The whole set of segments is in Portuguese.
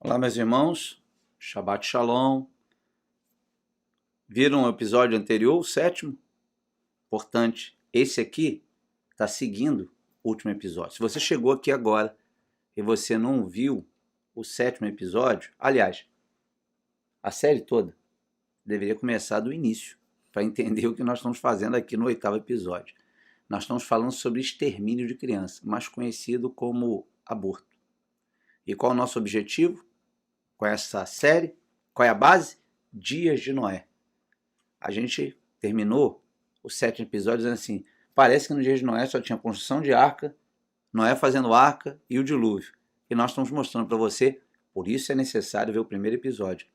Olá, meus irmãos, Shabbat Shalom. Viram o episódio anterior, o 7º? Importante, esse aqui está seguindo o último episódio. Se você chegou aqui agora e você não viu o 7º episódio, aliás, a série toda deveria começar do início, para entender o que nós estamos fazendo aqui no 8º episódio. Nós estamos falando sobre extermínio de criança, mais conhecido como aborto. E qual é o nosso objetivo com essa série? Qual é a base? Dias de Noé. A gente terminou o 7º episódio dizendo assim, parece que no dia de Noé só tinha construção de arca, Noé fazendo arca e o dilúvio. E nós estamos mostrando para você, por isso é necessário ver o primeiro episódio,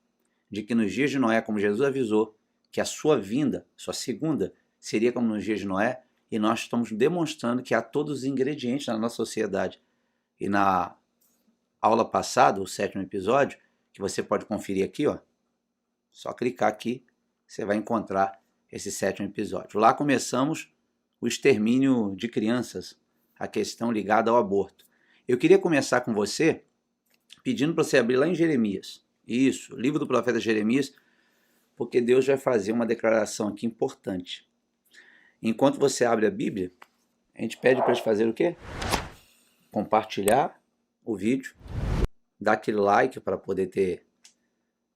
de que nos dias de Noé, como Jesus avisou, que a sua vinda, sua segunda, seria como nos dias de Noé, e nós estamos demonstrando que há todos os ingredientes na nossa sociedade. E na aula passada, o 7º episódio, que você pode conferir aqui, ó, só clicar aqui, você vai encontrar esse 7º episódio. Lá começamos o extermínio de crianças, a questão ligada ao aborto. Eu queria começar com você pedindo para você abrir lá em Jeremias. Isso, livro do profeta Jeremias, porque Deus vai fazer uma declaração aqui importante. Enquanto você abre a Bíblia, a gente pede para eles fazer o quê? Compartilhar o vídeo, dar aquele like para poder ter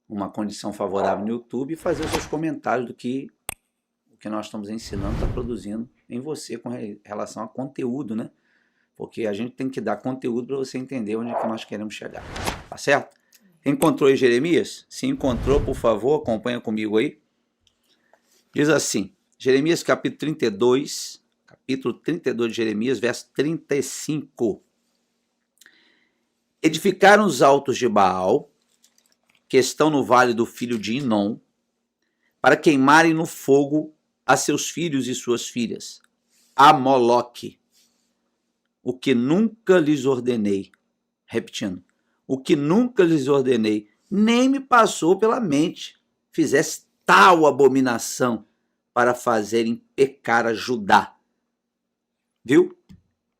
uma condição favorável no YouTube e fazer os seus comentários do que o que nós estamos ensinando está produzindo em você com relação a conteúdo, né? Porque a gente tem que dar conteúdo para você entender onde é que nós queremos chegar, tá certo? Encontrou aí Jeremias? Se encontrou, por favor, acompanha comigo aí. Diz assim, Jeremias capítulo 32 de Jeremias, verso 35. Edificaram os altos de Baal, que estão no vale do filho de Inom, para queimarem no fogo a seus filhos e suas filhas, a Moloque, o que nunca lhes ordenei. Repetindo, o que nunca lhes ordenei, nem me passou pela mente, fizesse tal abominação para fazerem pecar a Judá. Viu?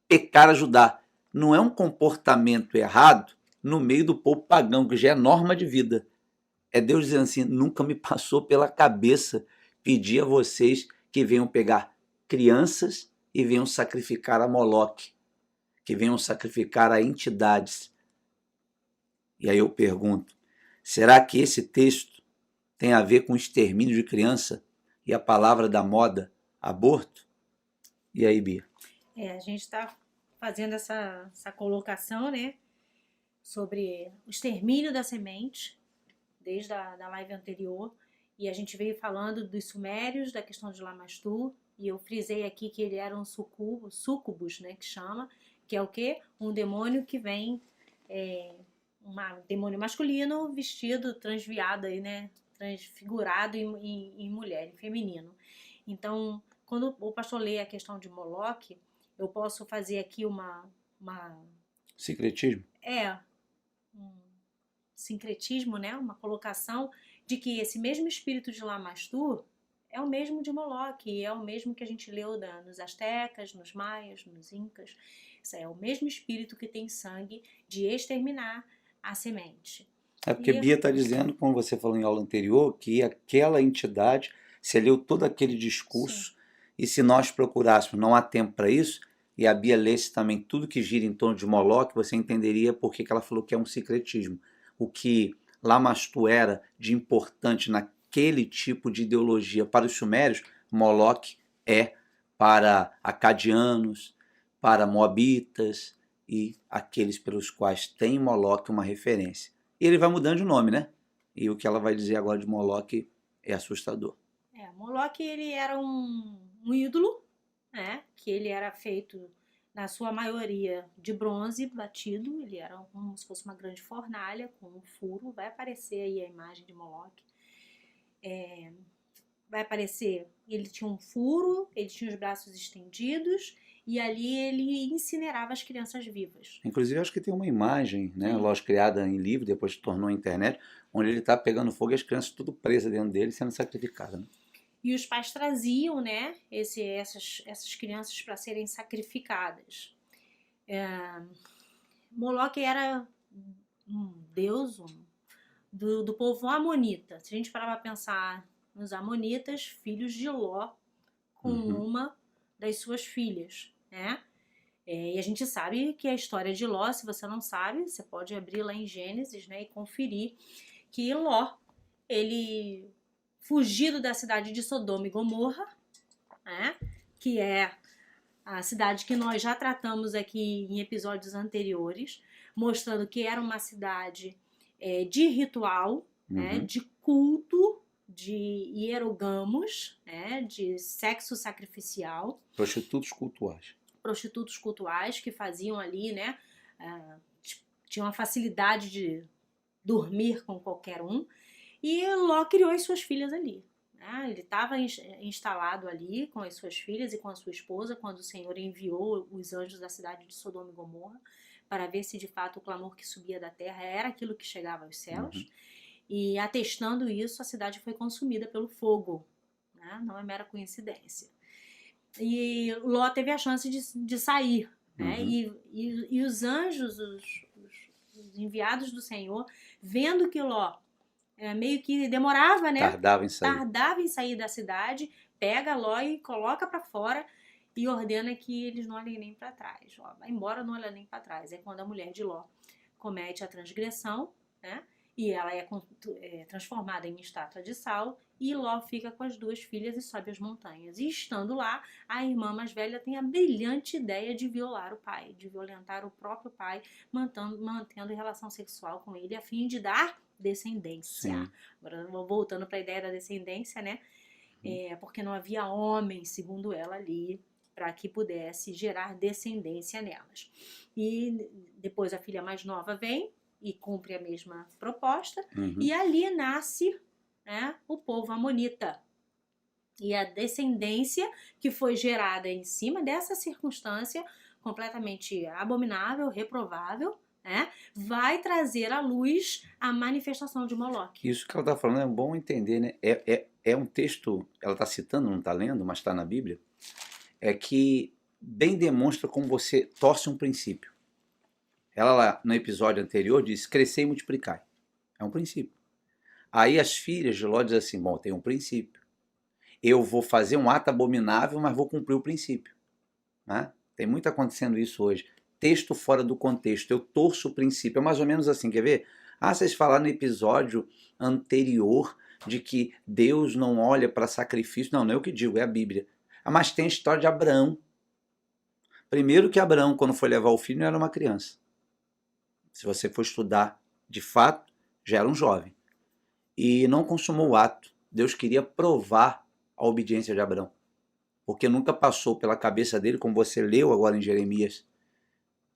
Pecar a Judá. Não é um comportamento errado no meio do povo pagão, que já é norma de vida. É Deus dizendo assim, nunca me passou pela cabeça pedir a vocês que venham pegar crianças e venham sacrificar a Moloque, que venham sacrificar a entidades. E aí eu pergunto, será que esse texto tem a ver com extermínio de criança e a palavra da moda, aborto? E aí, Bia? A gente está fazendo essa colocação, né, sobre o extermínio da semente, desde a live anterior, e a gente veio falando dos sumérios, da questão de Lamastur, e eu frisei aqui que ele era um súcubus, né, que chama, que é o quê? Um demônio que vem, um demônio masculino vestido, transviado aí, né, transfigurado em mulher, em feminino. Então, quando o pastor lê a questão de Moloque, eu posso fazer aqui uma Secretismo? Um sincretismo, né? Uma colocação de que esse mesmo espírito de Lamastur é o mesmo de Moloque, é o mesmo que a gente leu nos astecas, nos maias, nos incas. Isso é o mesmo espírito que tem sangue de exterminar a semente. É porque Bia está dizendo, como você falou em aula anterior, que aquela entidade, você leu todo aquele discurso, sim, e se nós procurássemos, não há tempo para isso, e a Bia lesse também tudo que gira em torno de Moloque, você entenderia por que ela falou que é um secretismo. O que Lamastur era de importante naquele tipo de ideologia para os sumérios, Moloque é para acadianos, para moabitas e aqueles pelos quais tem Moloque uma referência. E ele vai mudando de nome, né? E o que ela vai dizer agora de Moloque é assustador. Moloque, ele era um ídolo, né? Que ele era feito, na sua maioria, de bronze batido. Ele era como se fosse uma grande fornalha com um furo. Vai aparecer aí a imagem de Moloque. Vai aparecer, ele tinha um furo, ele tinha os braços estendidos, e ali ele incinerava as crianças vivas. Inclusive, acho que tem uma imagem, né, lógico, criada em livro, depois tornou na internet, onde ele está pegando fogo e as crianças tudo presas dentro dele, sendo sacrificadas. Né? E os pais traziam, né, essas crianças para serem sacrificadas. Moloque era deus do povo amonita. Se a gente parar para pensar nos amonitas, filhos de Ló, com uma das suas filhas, né? E a gente sabe que a história de Ló, se você não sabe, você pode abrir lá em Gênesis, né, e conferir que Ló, ele fugido da cidade de Sodoma e Gomorra, né, que é a cidade que nós já tratamos aqui em episódios anteriores, mostrando que era uma cidade de ritual, né, de culto, de hierogamos, né, de sexo sacrificial. Prostitutos cultuais que faziam ali, né, tinham a facilidade de dormir com qualquer um. E Ló criou as suas filhas ali. Ele estava instalado ali com as suas filhas e com a sua esposa quando o Senhor enviou os anjos da cidade de Sodoma e Gomorra para ver se de fato o clamor que subia da terra era aquilo que chegava aos céus. E atestando isso, a cidade foi consumida pelo fogo. Né? Não é mera coincidência. E Ló teve a chance de sair. Né? E os anjos, os enviados do Senhor, vendo que Ló meio que demorava, né? Tardava em sair da cidade, pega Ló e coloca para fora e ordena que eles não olhem nem para trás. Ó, vai embora, não olha nem para trás. É quando a mulher de Ló comete a transgressão, né? E ela é transformada em estátua de sal, e Ló fica com as duas filhas e sobe as montanhas. E estando lá, a irmã mais velha tem a brilhante ideia de violar o pai, de violentar o próprio pai, mantendo relação sexual com ele, a fim de dar descendência. Sim. Agora, voltando para a ideia da descendência, né? Porque não havia homem, segundo ela ali, para que pudesse gerar descendência nelas. E depois a filha mais nova vem e cumpre a mesma proposta, e ali nasce, né, o povo amonita. E a descendência que foi gerada em cima dessa circunstância completamente abominável, reprovável, né, vai trazer à luz a manifestação de Moloque. Isso que ela está falando é bom entender, né? É um texto, ela está citando, não está lendo, mas está na Bíblia, que bem demonstra como você torce um princípio. Ela lá no episódio anterior disse: crescer e multiplicar. É um princípio. Aí as filhas de Ló dizem assim: bom, tem um princípio. Eu vou fazer um ato abominável, mas vou cumprir o princípio. Né? Tem muito acontecendo isso hoje. Texto fora do contexto. Eu torço o princípio. É mais ou menos assim, quer ver? Vocês falaram no episódio anterior de que Deus não olha para sacrifício. Não é eu que digo, é a Bíblia. Mas tem a história de Abraão. Primeiro que Abraão, quando foi levar o filho, não era uma criança. Se você for estudar de fato, já era um jovem. E não consumou o ato. Deus queria provar a obediência de Abraão. Porque nunca passou pela cabeça dele, como você leu agora em Jeremias,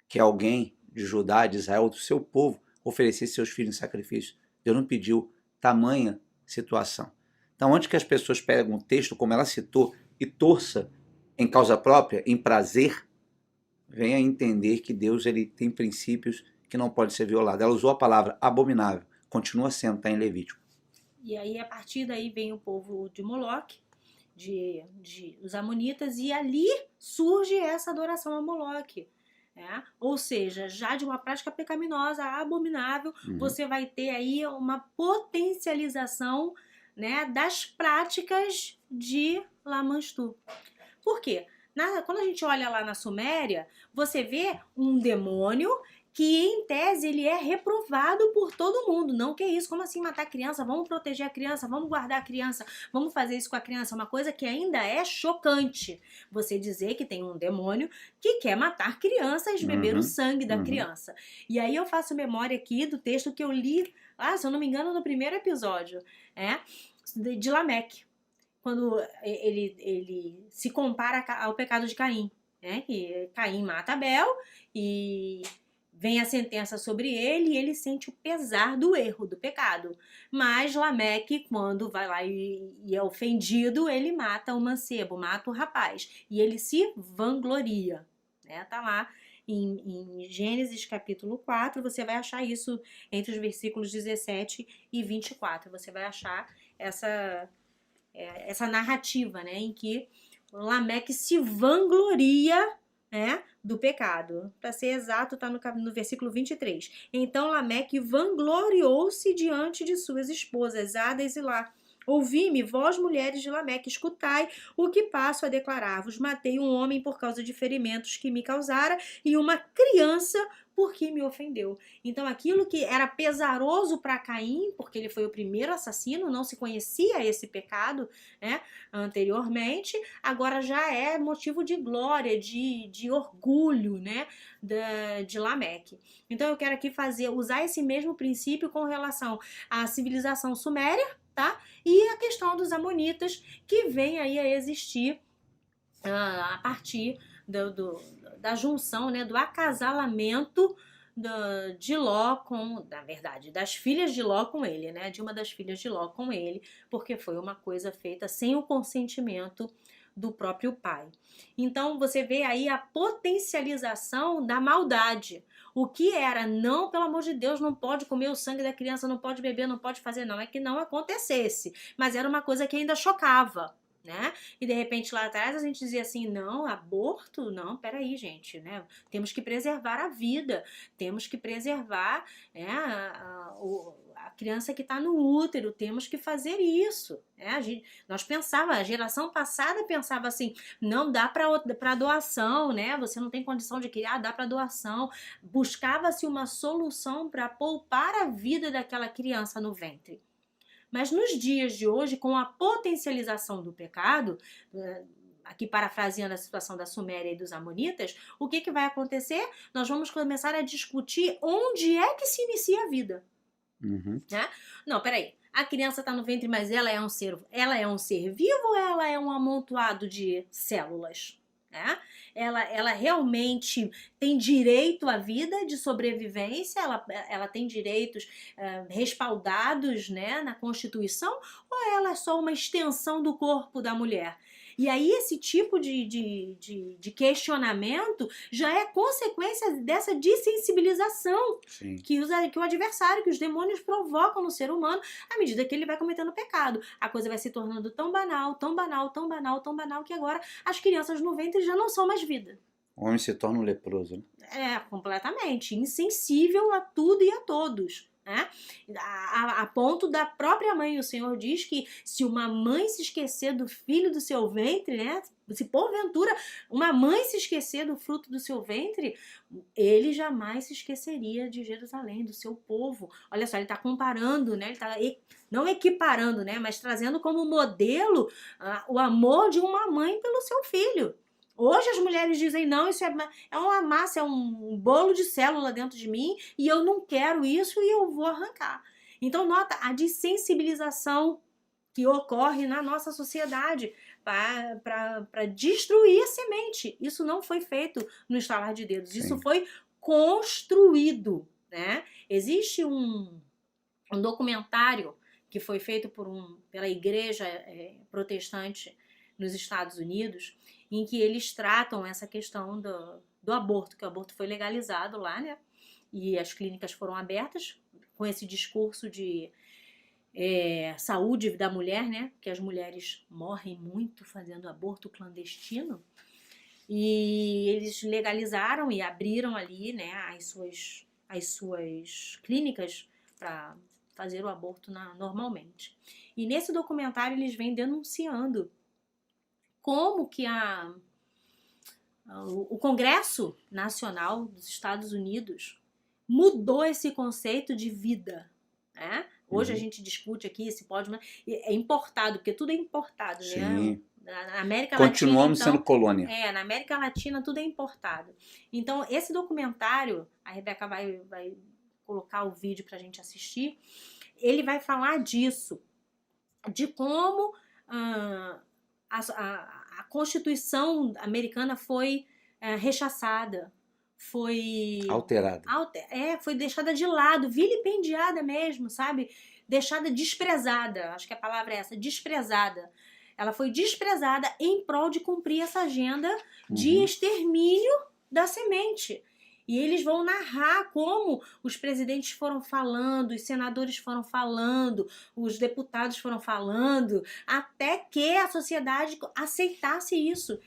que alguém de Judá, de Israel, do seu povo, oferecesse seus filhos em sacrifício. Deus não pediu tamanha situação. Então, antes que as pessoas peguem um texto, como ela citou, e torça em causa própria, em prazer, venha entender que Deus ele tem princípios que não pode ser violado. Ela usou a palavra abominável, continua sendo, está em Levítico. E aí, a partir daí, vem o povo de Moloque, os amonitas, e ali surge essa adoração a Moloque. Ou seja, já de uma prática pecaminosa, abominável, você vai ter aí uma potencialização, né, das práticas de Lamanstu. Por quê? Quando a gente olha lá na Suméria, você vê um demônio que, em tese, ele é reprovado por todo mundo. Não, que isso? Como assim matar a criança? Vamos proteger a criança, vamos guardar a criança, vamos fazer isso com a criança. Uma coisa que ainda é chocante. Você dizer que tem um demônio que quer matar crianças, beber o sangue da criança. E aí eu faço memória aqui do texto que eu li, se eu não me engano, no primeiro episódio, de Lameque. Quando ele se compara ao pecado de Caim, né? Que Caim mata Abel e vem a sentença sobre ele e ele sente o pesar do erro, do pecado. Mas Lameque, quando vai lá e é ofendido, ele mata o mancebo, mata o rapaz. E ele se vangloria. Né? Tá lá em Gênesis capítulo 4, você vai achar isso entre os versículos 17 e 24. Você vai achar essa narrativa, né, em que Lameque se vangloria do pecado. Para ser exato, está no versículo 23. Então Lameque vangloriou-se diante de suas esposas, Ada e Zilá. Ouvi-me, vós mulheres de Lameque, escutai o que passo a declarar-vos. Matei um homem por causa de ferimentos que me causara e uma criança porque me ofendeu. Então aquilo que era pesaroso para Caim, porque ele foi o primeiro assassino, não se conhecia esse pecado, né, anteriormente, agora já é motivo de glória, de orgulho, né, de Lameque. Então eu quero aqui usar esse mesmo princípio com relação à civilização suméria, tá? E a questão dos amonitas, que vem aí a existir a partir da junção, né, do acasalamento de Ló na verdade, das filhas de Ló com ele, né, de uma das filhas de Ló com ele, porque foi uma coisa feita sem o consentimento do próprio pai. Então você vê aí a potencialização da maldade. O que era, não, pelo amor de Deus, não pode comer o sangue da criança, não pode beber, não pode fazer, não, é que não acontecesse, mas era uma coisa que ainda chocava, né? E de repente lá atrás a gente dizia assim, não, aborto, não, peraí, gente, né? Temos que preservar a vida, temos que preservar, né, a criança que está no útero, temos que fazer isso, né? Nós pensávamos, a geração passada pensava assim, não dá para doação, né? Você não tem condição de criar, dá para doação. Buscava-se uma solução para poupar a vida daquela criança no ventre. Mas nos dias de hoje, com a potencialização do pecado, aqui parafraseando a situação da Suméria e dos Amonitas, o que vai acontecer? Nós vamos começar a discutir onde é que se inicia a vida. Uhum. Né? Não, peraí. A criança está no ventre, mas ela é um ser vivo ou ela é um amontoado de células? Né? Ela realmente tem direito à vida, de sobrevivência, ela tem direitos respaldados, né, na Constituição, ou ela é só uma extensão do corpo da mulher? E aí esse tipo de questionamento já é consequência dessa dessensibilização que o adversário, que os demônios provocam no ser humano à medida que ele vai cometendo pecado. A coisa vai se tornando tão banal, tão banal, tão banal, tão banal, que agora as crianças no ventre já não são mais vida. O homem se torna um leproso, né? Completamente. Insensível a tudo e a todos. Né? A ponto da própria mãe, o Senhor diz que se uma mãe se esquecer do filho do seu ventre, né? Se porventura uma mãe se esquecer do fruto do seu ventre, ele jamais se esqueceria de Jerusalém, do seu povo. Olha só, ele está comparando, né? Ele está não equiparando, né? Mas trazendo como modelo o amor de uma mãe pelo seu filho. Hoje as mulheres dizem, não, isso é uma massa, é um bolo de célula dentro de mim e eu não quero isso e eu vou arrancar. Então nota a desensibilização que ocorre na nossa sociedade para destruir a semente. Isso não foi feito no estalar de dedos, Sim. Isso foi construído, né? Existe um documentário que foi feito pela igreja protestante nos Estados Unidos, em que eles tratam essa questão do aborto, que o aborto foi legalizado lá, né? E as clínicas foram abertas com esse discurso de saúde da mulher, né? Que as mulheres morrem muito fazendo aborto clandestino. E eles legalizaram e abriram ali, né, as suas clínicas para fazer o aborto normalmente. E nesse documentário eles vêm denunciando como que o Congresso Nacional dos Estados Unidos mudou esse conceito de vida, né? Hoje a gente discute aqui se pode... É importado, porque tudo é importado, Sim. né? Na América Continuamos Latina, então, sendo colônia. na América Latina tudo é importado. Então, esse documentário, a Rebeca vai colocar o vídeo pra gente assistir, ele vai falar disso, de como a Constituição americana foi rechaçada, foi alterada. Foi deixada de lado, vilipendiada mesmo, sabe? Deixada desprezada, acho que a palavra é essa, desprezada. Ela foi desprezada em prol de cumprir essa agenda de extermínio da semente. E eles vão narrar como os presidentes foram falando, os senadores foram falando, os deputados foram falando, até que a sociedade aceitasse isso.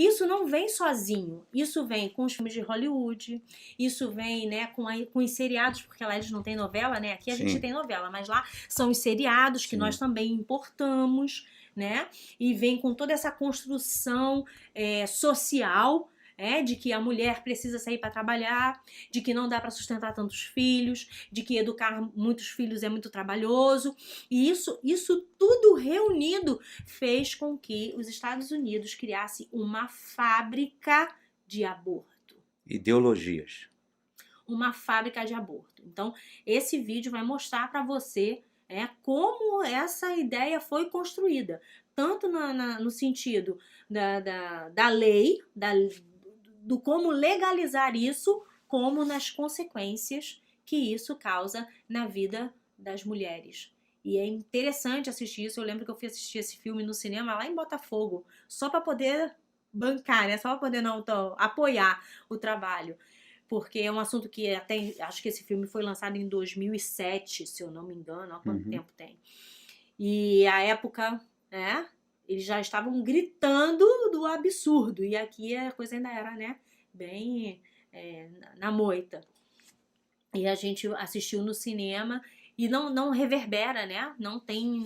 isso não vem sozinho, isso vem com os filmes de Hollywood, isso vem, né, com os seriados, porque lá eles não têm novela, né? Aqui a gente tem novela, mas lá são os seriados que nós também importamos, né? E vem com toda essa construção social, de que a mulher precisa sair para trabalhar, de que não dá para sustentar tantos filhos, de que educar muitos filhos é muito trabalhoso. E isso tudo reunido fez com que os Estados Unidos criassem uma fábrica de aborto. Ideologias. Uma fábrica de aborto. Então, esse vídeo vai mostrar para você como essa ideia foi construída. Tanto no sentido da lei, do como legalizar isso, como nas consequências que isso causa na vida das mulheres. E é interessante assistir isso. Eu lembro que eu fui assistir esse filme no cinema lá em Botafogo, só para poder bancar, né? Só para poder apoiar o trabalho. Porque é um assunto que até, acho que esse filme foi lançado em 2007, se eu não me engano, há quanto tempo tem. E a época, eles já estavam gritando do absurdo. E aqui a coisa ainda era, né, bem na moita. E a gente assistiu no cinema e não reverbera, né? Não tem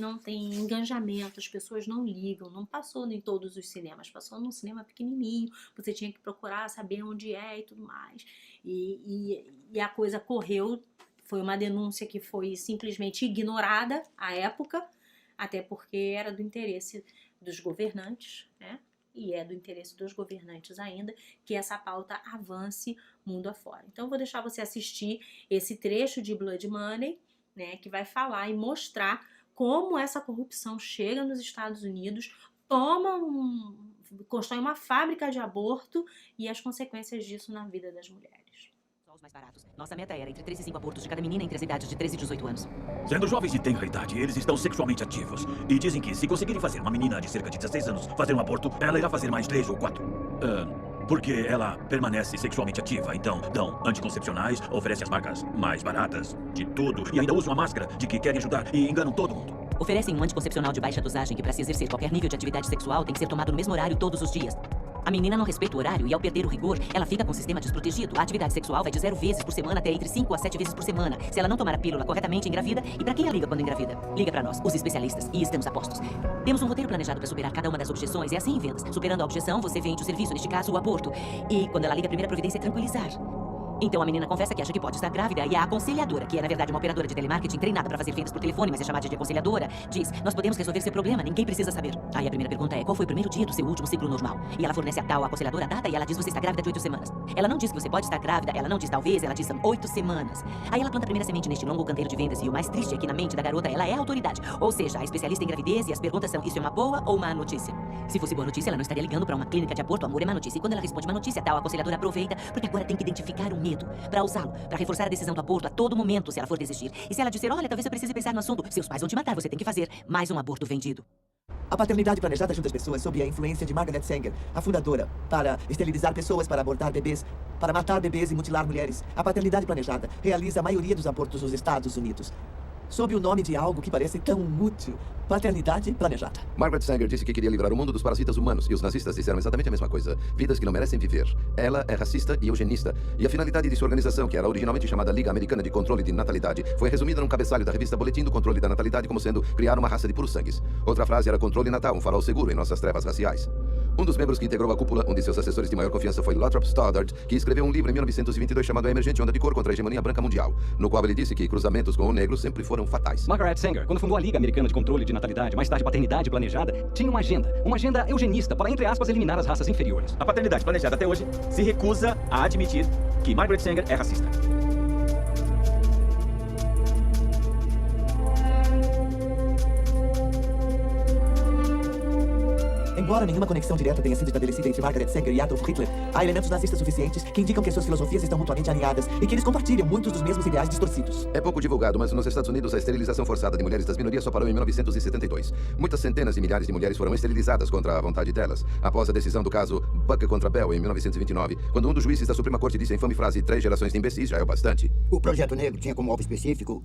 engajamento, as pessoas não ligam. Não passou em todos os cinemas, passou num cinema pequenininho. Você tinha que procurar saber onde é e tudo mais. E a coisa correu. Foi uma denúncia que foi simplesmente ignorada à época, até porque era do interesse dos governantes, né? E é do interesse dos governantes ainda que essa pauta avance mundo afora. Então eu vou deixar você assistir esse trecho de Blood Money, né, que vai falar e mostrar como essa corrupção chega nos Estados Unidos, constrói uma fábrica de aborto e as consequências disso na vida das mulheres. Os mais baratos. Nossa meta era entre 3 e 5 abortos de cada menina entre as idades de 13 e 18 anos. Sendo jovens de tenra idade, eles estão sexualmente ativos. E dizem que se conseguirem fazer uma menina de cerca de 16 anos fazer um aborto, ela irá fazer mais 3 ou 4. Porque ela permanece sexualmente ativa. Então, dão anticoncepcionais, oferecem as marcas mais baratas de tudo. E ainda usam a máscara de que querem ajudar e enganam todo mundo. Oferecem um anticoncepcional de baixa dosagem que, para se exercer qualquer nível de atividade sexual, tem que ser tomado no mesmo horário todos os dias. A menina não respeita o horário e, ao perder o rigor, ela fica com o sistema desprotegido. A atividade sexual vai de 0 vezes por semana até entre 5 a 7 vezes por semana. Se ela não tomar a pílula corretamente, engravida. E pra quem ela liga quando engravida? Liga pra nós, os especialistas, e estamos a postos. Temos um roteiro planejado pra superar cada uma das objeções. É assim em vendas. Superando a objeção, você vende o serviço, neste caso, o aborto. E quando ela liga, a primeira providência é tranquilizar. Então a menina confessa que acha que pode estar grávida e a aconselhadora, que é na verdade uma operadora de telemarketing treinada para fazer vendas por telefone, mas é chamada de aconselhadora, diz: nós podemos resolver seu problema, ninguém precisa saber. Aí a primeira pergunta é: qual foi o primeiro dia do seu último ciclo normal? E ela fornece a tal aconselhadora a data e ela diz: você está grávida de 8 semanas. Ela não diz que você pode estar grávida, ela não diz talvez, ela diz são 8 semanas. Aí ela planta a primeira semente neste longo canteiro de vendas e o mais triste é que na mente da garota ela é a autoridade, ou seja, a especialista em gravidez, e as perguntas são: isso é uma boa ou má notícia? Se fosse boa notícia, ela não estaria ligando para uma clínica de aborto, amor é má notícia. E quando ela responde má notícia, a tal aconselhadora aproveita, porque agora tem que identificar o medo para usá-lo, para reforçar a decisão do aborto a todo momento, se ela for desistir. E se ela disser: olha, talvez eu precise pensar no assunto, seus pais vão te matar, você tem que fazer mais um aborto vendido. A paternidade planejada ajuda as pessoas sob a influência de Margaret Sanger, a fundadora, para esterilizar pessoas, para abortar bebês, para matar bebês e mutilar mulheres. A paternidade planejada realiza a maioria dos abortos nos Estados Unidos, sob o nome de algo que parece tão útil: paternidade planejada. Margaret Sanger disse que queria livrar o mundo dos parasitas humanos, e os nazistas disseram exatamente a mesma coisa: vidas que não merecem viver. Ela é racista e eugenista, e a finalidade de sua organização, que era originalmente chamada Liga Americana de Controle de Natalidade, foi resumida num cabeçalho da revista Boletim do Controle da Natalidade como sendo criar uma raça de puros sangues. Outra frase era controle natal, um farol seguro em nossas trevas raciais. Um dos membros que integrou a cúpula, um de seus assessores de maior confiança, foi Lothrop Stoddard, que escreveu um livro em 1922 chamado A Emergente Onda de Cor contra a Hegemonia Branca Mundial, no qual ele disse que cruzamentos com o negro sempre foram fatais. Margaret Sanger, quando fundou a Liga Americana de Controle de Natalidade, mais tarde paternidade planejada, tinha uma agenda eugenista para, entre aspas, eliminar as raças inferiores. A paternidade planejada até hoje se recusa a admitir que Margaret Sanger é racista. Embora nenhuma conexão direta tenha sido estabelecida entre Margaret Sanger e Adolf Hitler, há elementos nazistas suficientes que indicam que suas filosofias estão mutuamente alinhadas e que eles compartilham muitos dos mesmos ideais distorcidos. É pouco divulgado, mas nos Estados Unidos a esterilização forçada de mulheres das minorias só parou em 1972. Muitas centenas de milhares de mulheres foram esterilizadas contra a vontade delas. Após a decisão do caso Buck contra Bell, em 1929, quando um dos juízes da Suprema Corte disse a infame frase 3 gerações de imbecis já é o bastante. O Projeto Negro tinha como alvo específico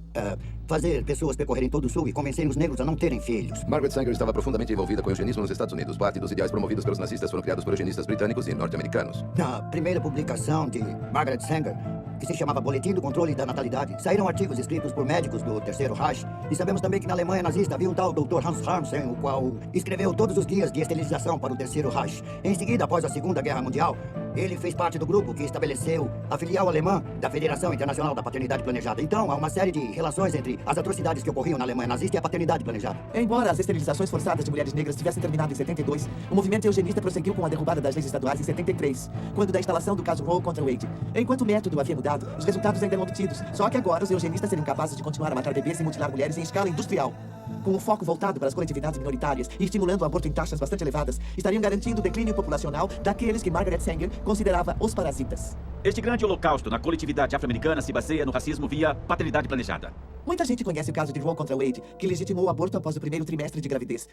fazer pessoas percorrerem todo o Sul e convencerem os negros a não terem filhos. Margaret Sanger estava profundamente envolvida com o eugenismo nos Estados Unidos. Parte dos ideais promovidos pelos nazistas foram criados por eugenistas britânicos e norte-americanos. Na primeira publicação de Margaret Sanger, que se chamava Boletim do Controle da Natalidade, saíram artigos escritos por médicos do Terceiro Reich. E sabemos também que na Alemanha nazista havia um tal Dr. Hans Harmsen, o qual escreveu todos os guias de esterilização para o Terceiro Reich. Em seguida, após a Segunda Guerra Mundial, ele fez parte do grupo que estabeleceu a filial alemã da Federação Internacional da Paternidade Planejada. Então, há uma série de relações entre as atrocidades que ocorriam na Alemanha nazista e a paternidade planejada. Embora as esterilizações forçadas de mulheres negras tivessem terminado em 72, o movimento eugenista prosseguiu com a derrubada das leis estaduais em 73, quando da instalação do caso Roe contra Wade. Enquanto o método havia mudado, os resultados ainda eram obtidos, só que agora os eugenistas seriam capazes de continuar a matar bebês e mutilar mulheres em escala industrial. Com o foco voltado para as coletividades minoritárias e estimulando o aborto em taxas bastante elevadas, estariam garantindo o declínio populacional daqueles que Margaret Sanger considerava os parasitas. Este grande holocausto na coletividade afro-americana se baseia no racismo via paternidade planejada. Muita gente conhece o caso de Roe contra Wade, que legitimou o aborto após o primeiro trimestre de gravidez.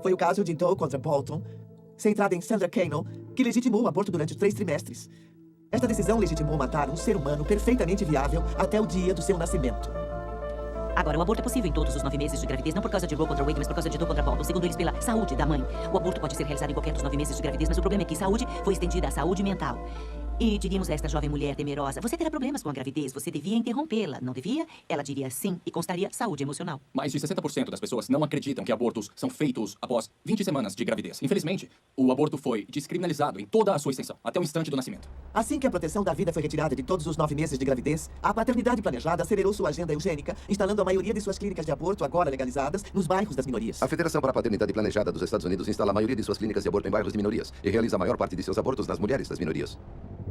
Foi o caso de Doe contra Bolton, centrada em Sandra Cannon, que legitimou o aborto durante os 3 trimestres. Esta decisão legitimou matar um ser humano perfeitamente viável até o dia do seu nascimento. Agora, o aborto é possível em todos os 9 meses de gravidez, não por causa de Roe contra Wade, mas por causa de Doe contra Bolton, segundo eles, pela saúde da mãe. O aborto pode ser realizado em qualquer dos 9 meses de gravidez, mas o problema é que saúde foi estendida à saúde mental. E diríamos a esta jovem mulher temerosa, você terá problemas com a gravidez, você devia interrompê-la, não devia? Ela diria sim e constaria saúde emocional. Mais de 60% das pessoas não acreditam que abortos são feitos após 20 semanas de gravidez. Infelizmente, o aborto foi descriminalizado em toda a sua extensão, até o instante do nascimento. Assim que a proteção da vida foi retirada de todos os 9 meses de gravidez, a paternidade planejada acelerou sua agenda eugênica, instalando a maioria de suas clínicas de aborto, agora legalizadas, nos bairros das minorias. A Federação para a Paternidade Planejada dos Estados Unidos instala a maioria de suas clínicas de aborto em bairros de minorias e realiza a maior parte de seus abortos nas mulheres das minorias.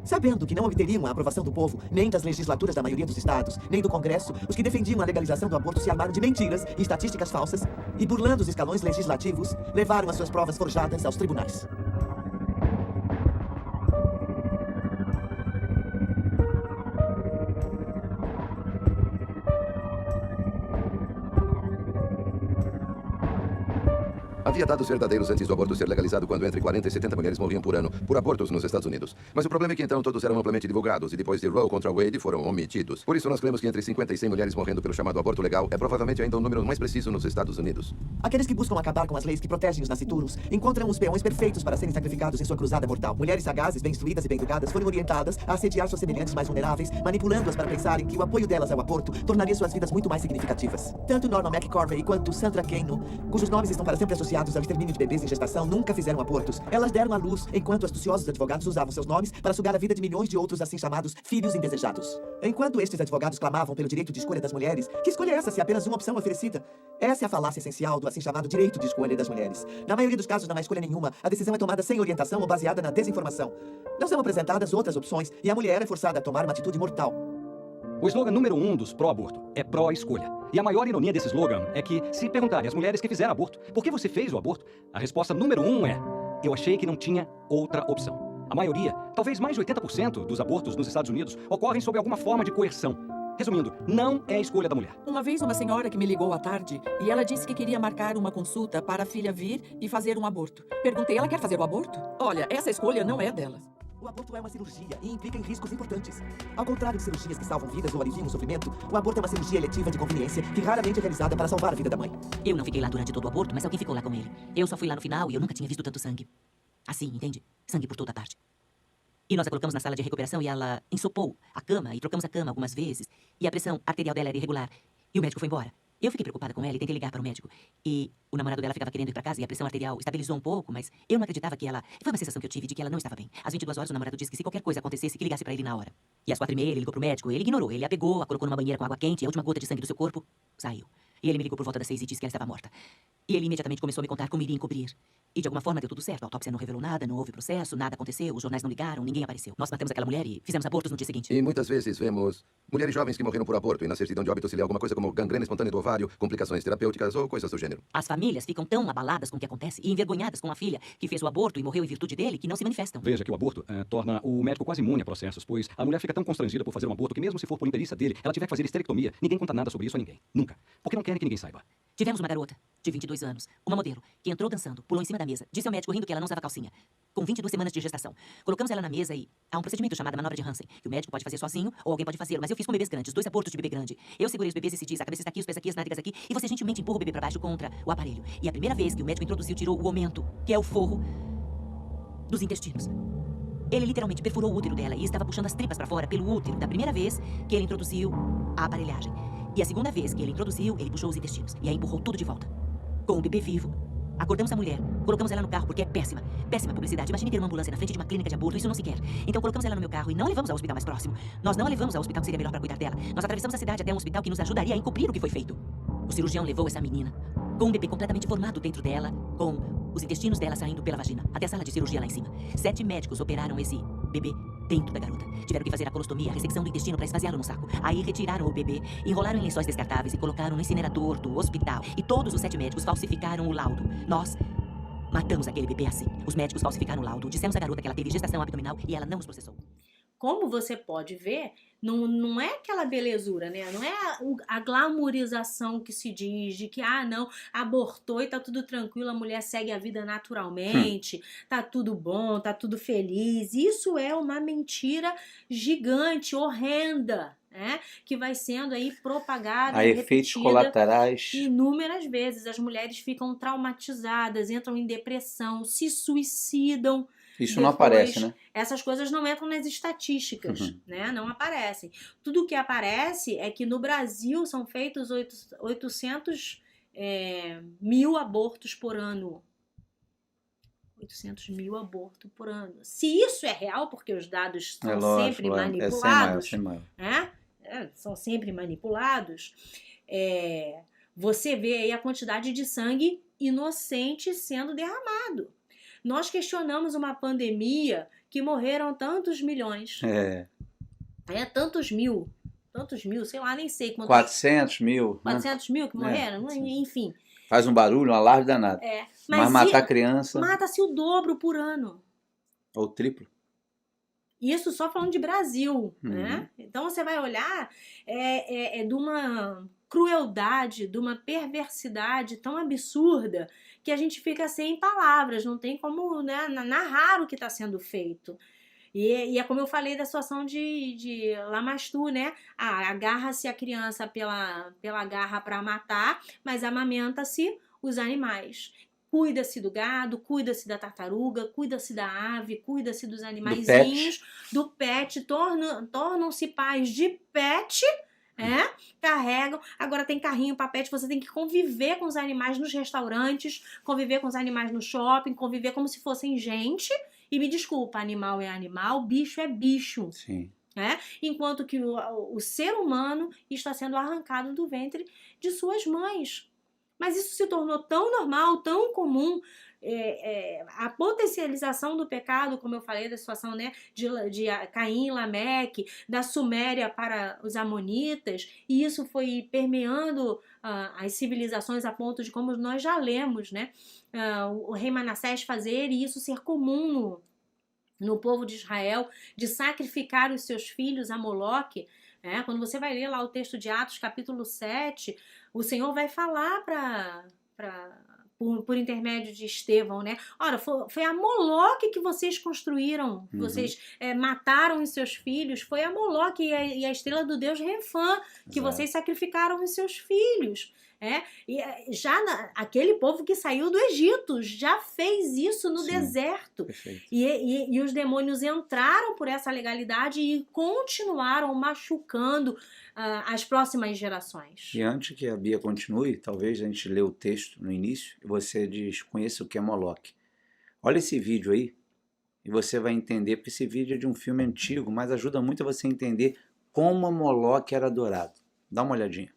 Sabendo que não obteriam a aprovação do povo, nem das legislaturas da maioria dos estados, nem do Congresso, os que defendiam a legalização do aborto se armaram de mentiras e estatísticas falsas e, burlando os escalões legislativos, levaram as suas provas forjadas aos tribunais. Havia dados verdadeiros antes do aborto ser legalizado, quando entre 40 e 70 mulheres morriam por ano por abortos nos Estados Unidos. Mas o problema é que então todos eram amplamente divulgados e depois de Roe contra Wade foram omitidos. Por isso nós cremos que entre 50 e 100 mulheres morrendo pelo chamado aborto legal é provavelmente ainda o número mais preciso nos Estados Unidos. Aqueles que buscam acabar com as leis que protegem os nascituros encontram os peões perfeitos para serem sacrificados em sua cruzada mortal. Mulheres sagazes, bem instruídas e bem educadas foram orientadas a assediar suas semelhantes mais vulneráveis, manipulando-as para pensarem que o apoio delas ao aborto tornaria suas vidas muito mais significativas. Tanto Norma McCorvey quanto Sandra Cannon, cujos nomes estão para sempre associados ao extermínio de bebês em gestação, nunca fizeram abortos. Elas deram à luz, enquanto astuciosos advogados usavam seus nomes para sugar a vida de milhões de outros assim chamados filhos indesejados. Enquanto estes advogados clamavam pelo direito de escolha das mulheres, que escolha é essa se apenas uma opção oferecida? Essa é a falácia essencial do assim chamado direito de escolha das mulheres. Na maioria dos casos não há escolha nenhuma, a decisão é tomada sem orientação ou baseada na desinformação. Não são apresentadas outras opções e a mulher é forçada a tomar uma atitude mortal. O slogan número 1 dos pró-aborto é pró-escolha. E a maior ironia desse slogan é que, se perguntarem às mulheres que fizeram aborto por que você fez o aborto, a resposta número 1 é: eu achei que não tinha outra opção. A maioria, talvez mais de 80% dos abortos nos Estados Unidos, ocorrem sob alguma forma de coerção. Resumindo, não é a escolha da mulher. Uma vez uma senhora que me ligou à tarde e ela disse que queria marcar uma consulta para a filha vir e fazer um aborto. Perguntei, ela quer fazer o aborto? Olha, essa escolha não é dela. O aborto é uma cirurgia e implica em riscos importantes. Ao contrário de cirurgias que salvam vidas ou aliviam o sofrimento, o aborto é uma cirurgia eletiva de conveniência que raramente é realizada para salvar a vida da mãe. Eu não fiquei lá durante todo o aborto, mas alguém ficou lá com ele. Eu só fui lá no final e eu nunca tinha visto tanto sangue. Assim, entende? Sangue por toda a parte. E nós a colocamos na sala de recuperação e ela ensopou a cama e trocamos a cama algumas vezes. E a pressão arterial dela era irregular. E o médico foi embora. Eu fiquei preocupada com ela e tentei ligar para o médico. E o namorado dela ficava querendo ir para casa e a pressão arterial estabilizou um pouco, mas eu não acreditava que ela... Foi uma sensação que eu tive de que ela não estava bem. Às 22 horas o namorado disse que se qualquer coisa acontecesse, que ligasse para ele na hora. E às 4h30 ele ligou pro médico, ele ignorou. Ele a pegou, a colocou numa banheira com água quente e a última gota de sangue do seu corpo saiu. E ele me ligou por volta das 6 e disse que ela estava morta. E ele imediatamente começou a me contar como iria encobrir. E de alguma forma deu tudo certo. A autópsia não revelou nada, não houve processo, nada aconteceu, os jornais não ligaram, ninguém apareceu. Nós matamos aquela mulher e fizemos abortos no dia seguinte. E muitas vezes vemos mulheres jovens que morreram por aborto e na certidão de óbito se lê alguma coisa como gangrena espontânea do ovário, complicações terapêuticas ou coisas do gênero. As famílias ficam tão abaladas com o que acontece e envergonhadas com a filha que fez o aborto e morreu em virtude dele que não se manifestam. Veja que o aborto torna o médico quase imune a processos, pois a mulher fica tão constrangida por fazer um aborto que mesmo se for por imperícia dele, ela tiver que fazer esterectomia, ninguém conta nada sobre isso a ninguém. Nunca. Porque não querem que ninguém saiba. Tivemos uma garota, de 22 anos, uma modelo, que entrou dançando, pulou em cima da mesa, disse ao médico rindo que ela não usava calcinha, com 22 semanas de gestação. Colocamos ela na mesa e há um procedimento chamado manobra de Hansen, que o médico pode fazer sozinho ou alguém pode fazer, mas eu fiz com bebês grandes, 2 abortos de bebê grande. Eu segurei os bebês e se diz, a cabeça está aqui, os pés aqui, as nádegas aqui, e você gentilmente empurra o bebê para baixo contra o aparelho. E a primeira vez que o médico introduziu, tirou o aumento, que é o forro dos intestinos. Ele literalmente perfurou o útero dela e estava puxando as tripas para fora pelo útero da primeira vez que ele introduziu a aparelhagem. E a segunda vez que ele introduziu, ele puxou os intestinos e a empurrou tudo de volta. Com o bebê vivo, acordamos a mulher, colocamos ela no carro porque é péssima, péssima publicidade. Imagine ter uma ambulância na frente de uma clínica de aborto, isso não se quer. Então colocamos ela no meu carro e não a levamos ao hospital mais próximo. Nós não a levamos ao hospital que seria melhor para cuidar dela. Nós atravessamos a cidade até um hospital que nos ajudaria a encobrir o que foi feito. O cirurgião levou essa menina, com um bebê completamente formado dentro dela, com os intestinos dela saindo pela vagina, até a sala de cirurgia lá em cima. 7 médicos operaram esse bebê dentro da garota. Tiveram que fazer a colostomia, a ressecção do intestino para esvaziá-lo no saco. Aí retiraram o bebê, enrolaram em lençóis descartáveis e colocaram no incinerador do hospital. E todos os 7 médicos falsificaram o laudo. Nós matamos aquele bebê assim. Os médicos falsificaram o laudo. Dissemos à garota que ela teve gestação abdominal e ela não nos processou. Como você pode ver, não é aquela belezura, né? Não é a glamourização que se diz de que, não, abortou e tá tudo tranquilo, a mulher segue a vida naturalmente, tá tudo bom, tá tudo feliz. Isso é uma mentira gigante, horrenda, né? Que vai sendo aí propagada Há e efeitos repetida colaterais. inúmeras vezes. As mulheres ficam traumatizadas, entram em depressão, se suicidam. Isso não aparece, né? Essas coisas não entram nas estatísticas, né? Não aparecem. Tudo que aparece é que no Brasil são feitos 800 mil abortos por ano. 800 mil abortos por ano. Se isso é real, porque os dados são sempre manipulados, né? São sempre manipulados, você vê aí a quantidade de sangue inocente sendo derramado. Nós questionamos uma pandemia que morreram tantos milhões. Tantos mil, sei lá, nem sei quantos. 400 mil. 400 mil que morreram? Enfim. Faz um barulho, um alarme danado. Mas matar criança... Mata-se o dobro por ano. Ou o triplo. Isso só falando de Brasil, né? Então você vai olhar, de uma crueldade, de uma perversidade tão absurda que a gente fica sem palavras, não tem como, né, narrar o que está sendo feito. E é como eu falei da situação de Lamastu, né? Agarra-se a criança pela garra para matar, mas amamenta-se os animais. Cuida-se do gado, cuida-se da tartaruga, cuida-se da ave, cuida-se dos animaizinhos, do pet, tornam-se pais de pet, carregam. Agora tem carrinho para pet, você tem que conviver com os animais nos restaurantes, conviver com os animais no shopping, conviver como se fossem gente. E me desculpa, animal é animal, bicho é bicho. Sim. Enquanto que o ser humano está sendo arrancado do ventre de suas mães. Mas isso se tornou tão normal, tão comum, a potencialização do pecado, como eu falei, da situação, né, de Caim e Lameque, da Suméria para os Amonitas, e isso foi permeando as civilizações a ponto de, como nós já lemos, né, o rei Manassés fazer, e isso ser comum no povo de Israel, de sacrificar os seus filhos a Moloque. Quando você vai ler lá o texto de Atos, capítulo 7, o Senhor vai falar por intermédio de Estevão, né? Ora, foi a Moloque que vocês construíram, vocês mataram os seus filhos, foi a Moloque e a estrela do deus Refã que vocês sacrificaram os seus filhos. E já aquele povo que saiu do Egito já fez isso no deserto. E os demônios entraram por essa legalidade e continuaram machucando as próximas gerações. E antes que a Bia continue, talvez a gente lê o texto no início e você desconheça o que é Moloque. Olha esse vídeo aí e você vai entender, porque esse vídeo é de um filme antigo, mas ajuda muito a você entender como a Moloque era adorado. Dá uma olhadinha.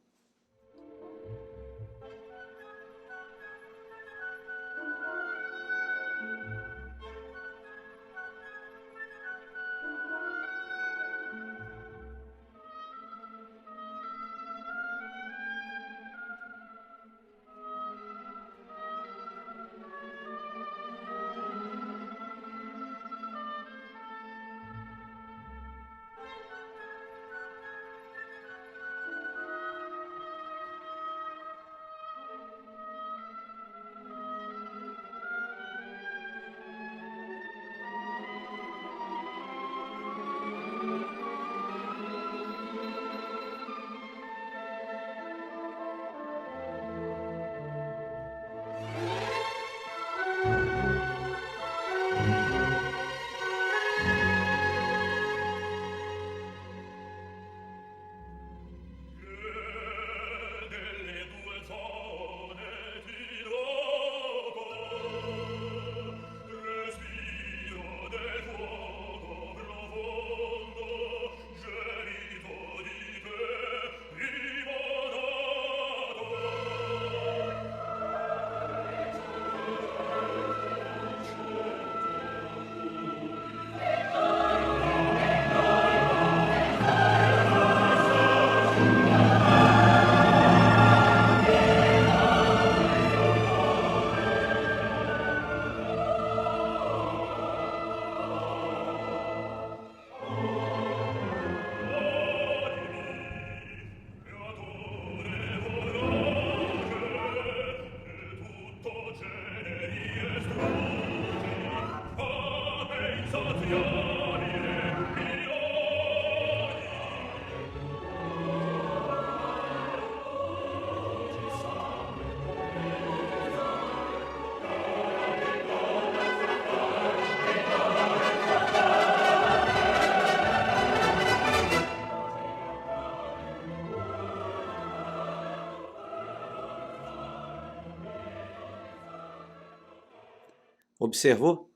Observou?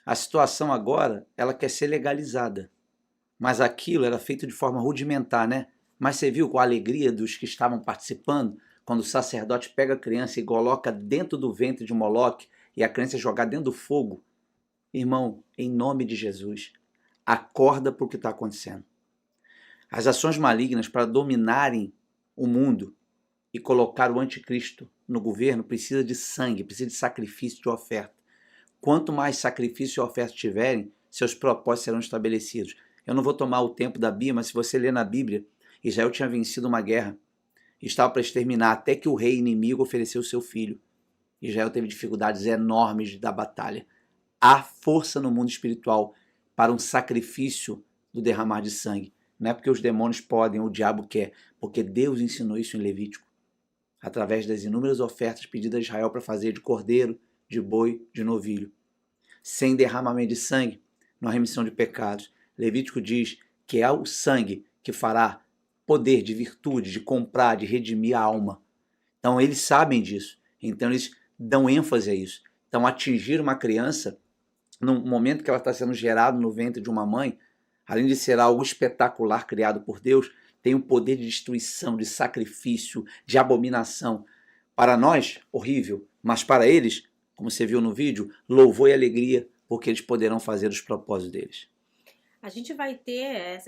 A situação agora, ela quer ser legalizada. Mas aquilo era feito de forma rudimentar, né? Mas você viu com a alegria dos que estavam participando, quando o sacerdote pega a criança e coloca dentro do ventre de Moloque e a criança é jogada dentro do fogo? Irmão, em nome de Jesus, acorda para o que está acontecendo. As ações malignas para dominarem o mundo e colocar o anticristo no governo precisa de sangue, precisa de sacrifício, de oferta. Quanto mais sacrifício e oferta tiverem, seus propósitos serão estabelecidos. Eu não vou tomar o tempo da Bíblia, mas se você ler na Bíblia, Israel tinha vencido uma guerra, estava para exterminar, até que o rei inimigo ofereceu seu filho. Israel teve dificuldades enormes da batalha. Há força no mundo espiritual para um sacrifício do derramar de sangue. Não é porque os demônios podem ou o diabo quer, porque Deus ensinou isso em Levítico, através das inúmeras ofertas pedidas a Israel para fazer de cordeiro, de boi, de novilho. Sem derramamento de sangue, não há remissão de pecados. Levítico diz que é o sangue que fará poder de virtude, de comprar, de redimir a alma. Então eles sabem disso, então eles dão ênfase a isso. Então atingir uma criança, no momento que ela está sendo gerada no ventre de uma mãe, além de ser algo espetacular criado por Deus, tem um poder de destruição, de sacrifício, de abominação. Para nós, horrível, mas para eles, como você viu no vídeo, louvor e alegria, porque eles poderão fazer os propósitos deles. A gente vai ter,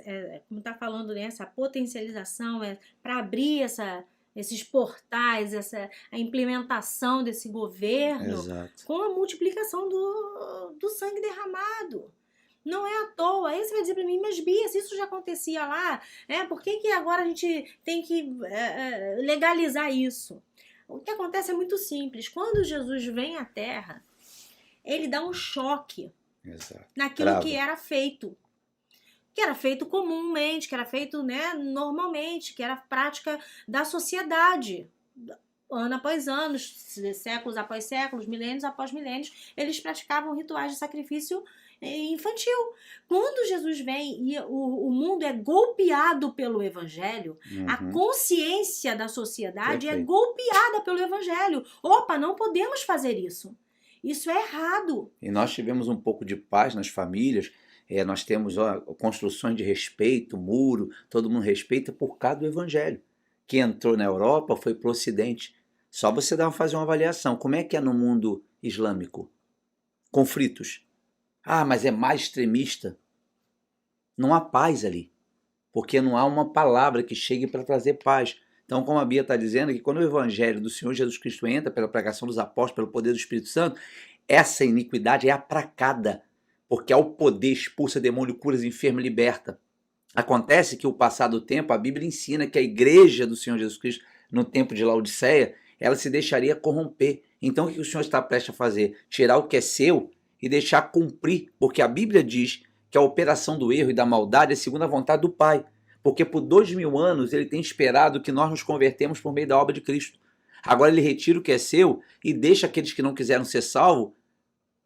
como está falando, né, essa potencialização para abrir esses portais, a implementação desse governo. Exato. Com a multiplicação do sangue derramado. Não é à toa. Aí você vai dizer para mim, mas Bia, se isso já acontecia lá, por que agora a gente tem que legalizar isso? O que acontece é muito simples. Quando Jesus vem à Terra, ele dá um choque naquilo que era feito. Que era feito comumente, que era feito, né, normalmente, que era prática da sociedade. Ano após ano, séculos após séculos, milênios após milênios, eles praticavam rituais de sacrifício infantil. Quando Jesus vem e o mundo é golpeado pelo Evangelho, a consciência da sociedade é golpeada pelo Evangelho. Opa, não podemos fazer isso. Isso é errado. E nós tivemos um pouco de paz nas famílias. Nós temos construções de respeito, muro, todo mundo respeita por causa do Evangelho. Que entrou na Europa foi para o Ocidente. Só você fazer uma avaliação. Como é que é no mundo islâmico? Conflitos. Ah, mas é mais extremista. Não há paz ali. Porque não há uma palavra que chegue para trazer paz. Então, como a Bia está dizendo, que quando o Evangelho do Senhor Jesus Cristo entra pela pregação dos apóstolos, pelo poder do Espírito Santo, essa iniquidade é apracada. Porque ao poder expulsa demônio, cura os enfermos, liberta. Acontece que o passar do tempo, a Bíblia ensina que a igreja do Senhor Jesus Cristo, no tempo de Laodiceia, ela se deixaria corromper. Então o que o Senhor está prestes a fazer? Tirar o que é seu e deixar cumprir. Porque a Bíblia diz que a operação do erro e da maldade é segundo a vontade do Pai. Porque por 2000 anos ele tem esperado que nós nos convertemos por meio da obra de Cristo. Agora ele retira o que é seu e deixa aqueles que não quiseram ser salvos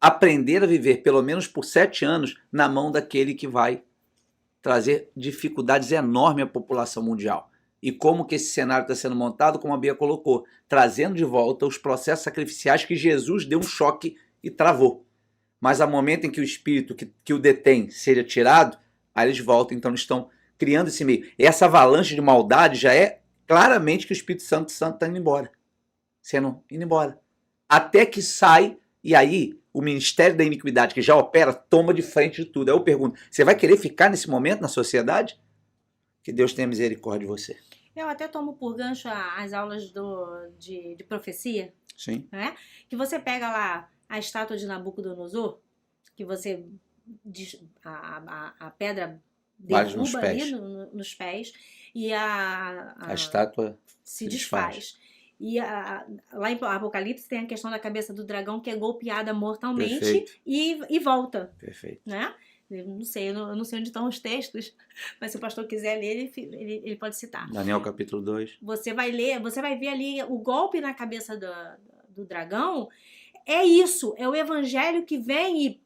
aprender a viver pelo menos por 7 anos na mão daquele que vai trazer dificuldades enormes à população mundial. E como que esse cenário está sendo montado, como a Bia colocou, trazendo de volta os processos sacrificiais que Jesus deu um choque e travou. Mas ao momento em que o espírito que o detém seja tirado, aí eles voltam, então eles estão criando esse meio. E essa avalanche de maldade já é claramente que o Espírito Santo está indo embora. Indo embora. Até que sai, e aí o ministério da iniquidade que já opera toma de frente de tudo. Aí eu pergunto, você vai querer ficar nesse momento na sociedade? Que Deus tenha misericórdia de você. Eu até tomo por gancho as aulas de profecia. Sim. Né? Que você pega lá a estátua de Nabucodonosor, que você a pedra derruba ali nos pés e a estátua se desfaz. E lá em Apocalipse tem a questão da cabeça do dragão que é golpeada mortalmente e volta. Perfeito. Né? Eu não sei onde estão os textos, mas se o pastor quiser ler, ele pode citar. Daniel capítulo 2. Você vai ver ali o golpe na cabeça do dragão. É isso, é o evangelho que vem e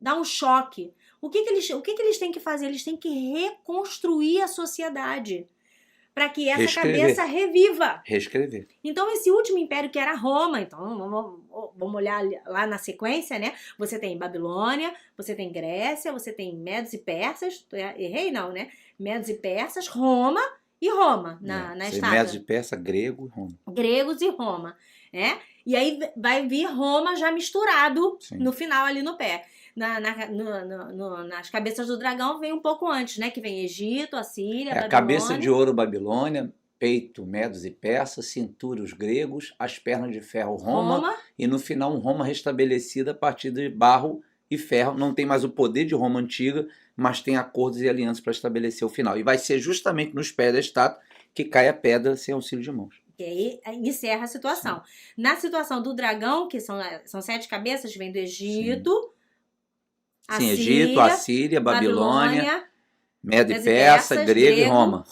dá um choque. O que eles têm que fazer? Eles têm que reconstruir a sociedade. para que essa Reescrever. cabeça reviva. Reescrever. Então, esse último império que era Roma, então vamos olhar lá na sequência, né? Você tem Babilônia, você tem Grécia, você tem Medos e Persas, errei não, né? Medos e Persas, Roma e Roma na estada. Medos e Persa, grego e Roma. Gregos e Roma, né? E aí vai vir Roma já misturado Sim. no final ali no pé. Nas cabeças do dragão vem um pouco antes, né? Que vem Egito, Assíria, Babilônia. A cabeça de ouro, Babilônia, peito, Medos e Persas, cintura, os gregos, as pernas de ferro, Roma, e no final um Roma restabelecida a partir de barro e ferro. Não tem mais o poder de Roma antiga, mas tem acordos e alianças para estabelecer o final. E vai ser justamente nos pés da estátua que cai a pedra sem auxílio de mãos. E aí encerra a situação. Sim. Na situação do dragão, que são 7 cabeças, vem do Egito... Sim, Egito, Assíria, Babilônia, Medo e Persa, grego e Roma.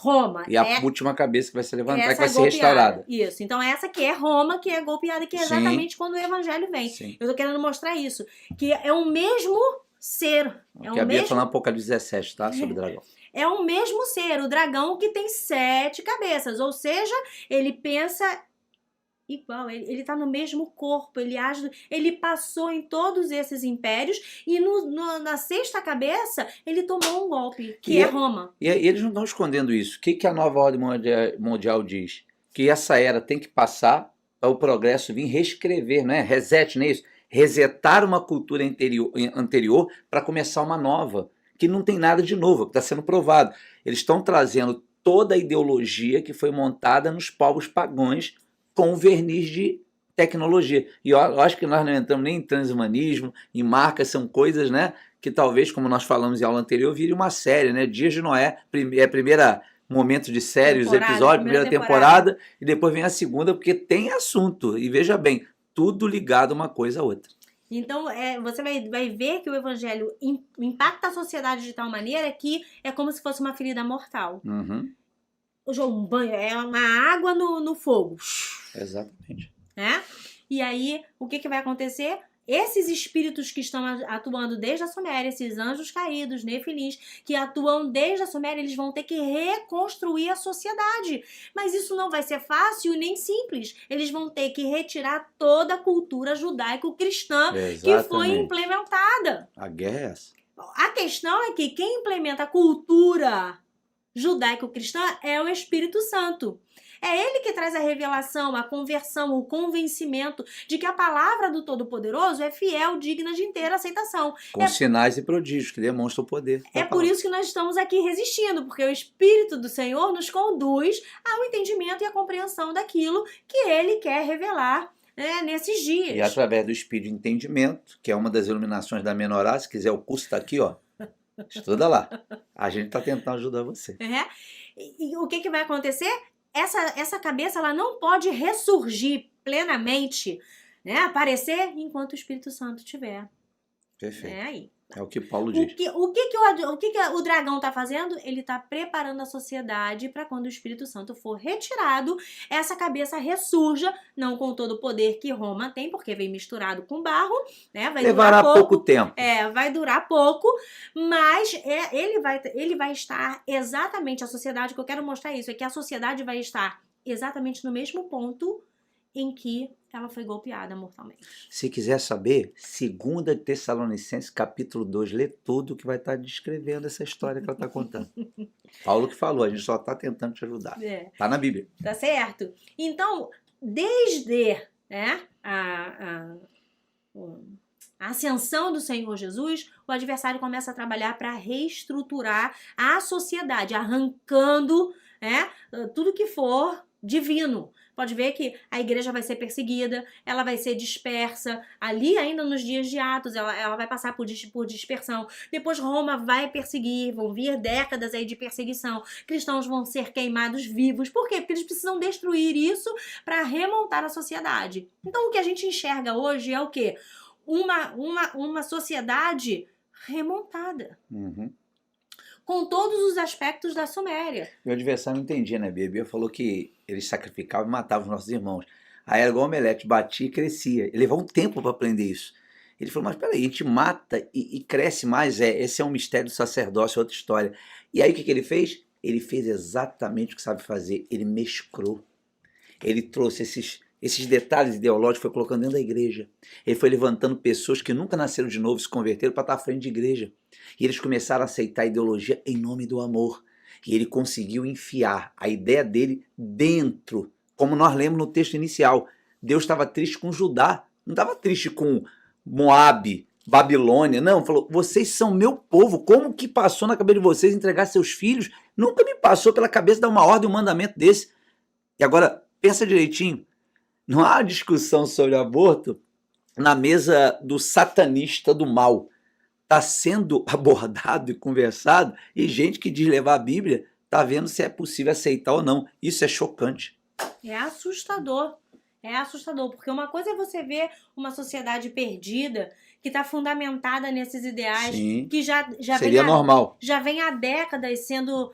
E a última cabeça que vai ser levantada, que vai ser restaurada. Isso. Então essa que é Roma, que é golpeada, que é exatamente quando o evangelho vem. Sim. Eu tô querendo mostrar isso. Que é o mesmo ser. Que a Bíblia fala um pouco de 17, tá? Sobre o dragão. É o mesmo ser, o dragão que tem 7 cabeças. Ou seja, ele pensa... igual, ele tá no mesmo corpo, ele passou em todos esses impérios e na 6ª cabeça ele tomou um golpe, que é Roma. E eles não estão escondendo isso. O que a nova ordem mundial diz? Que essa era tem que passar para o progresso vir reescrever, não é? Reset, não é isso? Resetar uma cultura anterior para começar uma nova, que não tem nada de novo, que está sendo provado. Eles estão trazendo toda a ideologia que foi montada nos povos pagãos com verniz de tecnologia. E eu acho que nós não entramos nem em transhumanismo, em marcas, são coisas, né, que talvez, como nós falamos em aula anterior, vire uma série, né? Dias de Noé, primeira momento de série, os episódios, primeira temporada, e depois vem a segunda, porque tem assunto. E veja bem, tudo ligado uma coisa a outra. Então, você vai ver que o evangelho impacta a sociedade de tal maneira que é como se fosse uma ferida mortal. Uhum. Um banho, é uma água no fogo. Exatamente. E aí, o que vai acontecer? Esses espíritos que estão atuando desde a Suméria, esses anjos caídos, nefilins, que atuam desde a Suméria, eles vão ter que reconstruir a sociedade. Mas isso não vai ser fácil nem simples. Eles vão ter que retirar toda a cultura judaico-cristã que foi implementada. A guerra é essa. A questão é que quem implementa a cultura judaico-cristã é o Espírito Santo. É ele que traz a revelação, a conversão, o convencimento de que a palavra do Todo-Poderoso é fiel, digna de inteira aceitação. Com sinais e prodígios que demonstram o poder. É por isso que nós estamos aqui resistindo, porque o Espírito do Senhor nos conduz ao entendimento e à compreensão daquilo que ele quer revelar nesses dias. E através do Espírito de Entendimento, que é uma das iluminações da Menorá, se quiser o curso está aqui, ó. Estuda lá. A gente está tentando ajudar você. E o que vai acontecer? Essa cabeça ela não pode ressurgir plenamente, né? Aparecer enquanto o Espírito Santo estiver. Perfeito. É o que Paulo diz. O que o dragão está fazendo? Ele está preparando a sociedade para quando o Espírito Santo for retirado, essa cabeça ressurja, não com todo o poder que Roma tem, porque vem misturado com barro, né? Levará pouco tempo. Vai durar pouco, mas ele vai estar exatamente, a sociedade, que eu quero mostrar isso, é que a sociedade vai estar exatamente no mesmo ponto em que ela foi golpeada mortalmente. Se quiser saber, 2 Tessalonicenses, capítulo 2, lê tudo que vai estar descrevendo essa história que ela está contando. Paulo que falou, a gente só está tentando te ajudar. Está na Bíblia. Tá certo? Então, desde a ascensão do Senhor Jesus, o adversário começa a trabalhar para reestruturar a sociedade, arrancando tudo que for divino. Pode ver que a igreja vai ser perseguida, ela vai ser dispersa. Ali, ainda nos dias de Atos, ela vai passar por dispersão. Depois Roma vai perseguir, vão vir décadas aí de perseguição. Cristãos vão ser queimados vivos. Por quê? Porque eles precisam destruir isso para remontar a sociedade. Então, o que a gente enxerga hoje é o quê? Uma sociedade remontada. Uhum. Com todos os aspectos da Suméria. Meu adversário não entendia, né? Bíblia falou que eles sacrificavam e matavam os nossos irmãos. Aí era igual o omelete, batia e crescia. Ele levou um tempo para aprender isso. Ele falou, mas peraí, a gente mata e cresce mais. Esse é um mistério do sacerdócio, outra história. E aí o que ele fez? Ele fez exatamente o que sabe fazer. Ele mesclou. Ele trouxe esses detalhes ideológicos, foi colocando dentro da igreja. Ele foi levantando pessoas que nunca nasceram de novo, se converteram para estar à frente de igreja. E eles começaram a aceitar a ideologia em nome do amor. E ele conseguiu enfiar a ideia dele dentro, como nós lemos no texto inicial. Deus estava triste com Judá, não estava triste com Moabe, Babilônia, não. Falou, vocês são meu povo, como que passou na cabeça de vocês entregar seus filhos? Nunca me passou pela cabeça dar uma ordem, um mandamento desse. E agora, pensa direitinho, não há discussão sobre aborto na mesa do satanista do mal. Está sendo abordado e conversado, e gente que diz levar a Bíblia está vendo se é possível aceitar ou não. Isso é chocante. É assustador. É assustador, porque uma coisa é você ver uma sociedade perdida que está fundamentada nesses ideais. Sim, que já seria normal. Já vem há décadas sendo,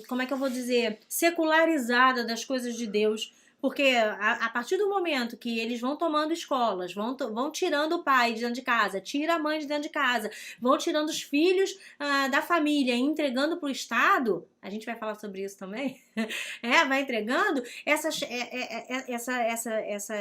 como é que eu vou dizer, secularizada das coisas de Deus. Porque a partir do momento que eles vão tomando escolas, vão tirando o pai de dentro de casa, tira a mãe de dentro de casa, vão tirando os filhos da família e entregando para o Estado, a gente vai falar sobre isso também, vai entregando, essa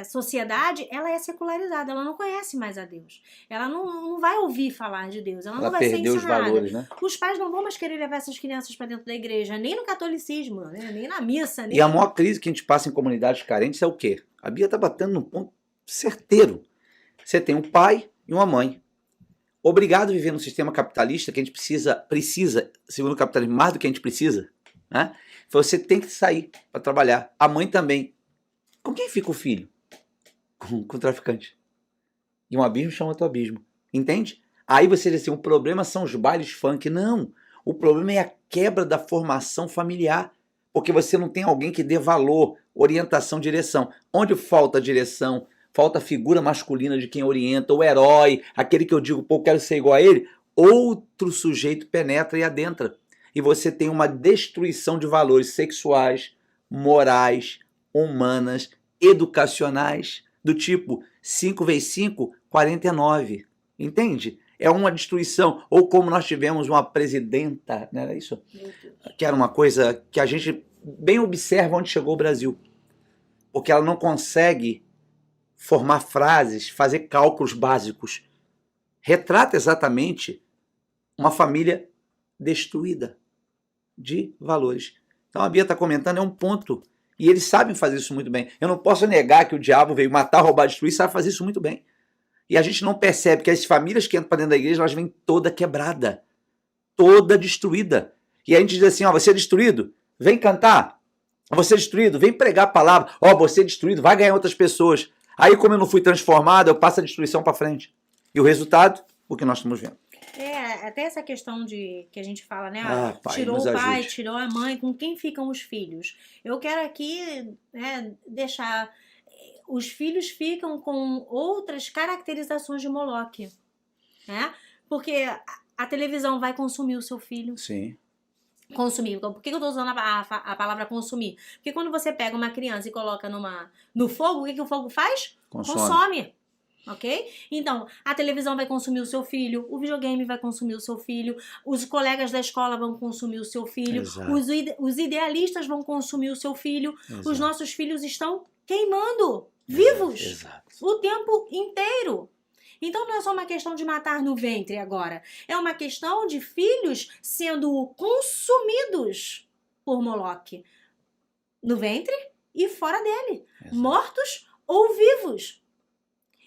sociedade, ela é secularizada, ela não conhece mais a Deus, ela não vai ouvir falar de Deus, ela não vai ser ensinada. Os valores, né? Os pais não vão mais querer levar essas crianças para dentro da igreja, nem no catolicismo, né? Nem na missa. Nem... E a maior crise que a gente passa em comunidades carentes é o quê? A Bia está batendo num ponto certeiro. Você tem um pai e uma mãe. Obrigado a viver num sistema capitalista que a gente precisa, segundo o capitalismo, mais do que a gente precisa, né? Você tem que sair para trabalhar. A mãe também. Com quem fica o filho? Com o traficante. E um abismo chama outro abismo. Entende? Aí você diz assim, o problema são os bailes funk. Não. O problema é a quebra da formação familiar. Porque você não tem alguém que dê valor, orientação, direção. Onde falta direção, falta a figura masculina de quem orienta, o herói, aquele que eu digo, pô, quero ser igual a ele, outro sujeito penetra e adentra. E você tem uma destruição de valores sexuais, morais, humanas, educacionais, do tipo 5 × 5, 49. Entende? É uma destruição. Ou como nós tivemos uma presidenta, não era isso? Que era uma coisa que a gente bem observa onde chegou o Brasil. Porque ela não consegue formar frases, fazer cálculos básicos. Retrata exatamente uma família destruída de valores. Então a Bia está comentando, é um ponto. E eles sabem fazer isso muito bem. Eu não posso negar que o diabo veio matar, roubar, destruir, sabe fazer isso muito bem. E a gente não percebe que as famílias que entram para dentro da igreja, elas vêm toda quebrada, toda destruída. E a gente diz assim, ó, você é destruído? Vem cantar. Você é destruído? Vem pregar a palavra. Ó, você é destruído, vai ganhar outras pessoas. Aí, como eu não fui transformado, eu passo a destruição para frente. E o resultado, o que nós estamos vendo. Até essa questão de que a gente fala, né? Pai, tirou o pai, tirou a mãe, com quem ficam os filhos? Eu quero aqui deixar... Os filhos ficam com outras caracterizações de Moloque, né? Porque a televisão vai consumir o seu filho. Sim. Consumir. Por que eu estou usando a palavra consumir? Porque quando você pega uma criança e coloca no fogo, o que o fogo faz? Consome. Ok? Então, a televisão vai consumir o seu filho, o videogame vai consumir o seu filho, os colegas da escola vão consumir o seu filho, os idealistas vão consumir o seu filho, os nossos filhos estão queimando, vivos, o tempo inteiro. Então não é só uma questão de matar no ventre agora, é uma questão de filhos sendo consumidos por Moloque, no ventre e fora dele, mortos ou vivos.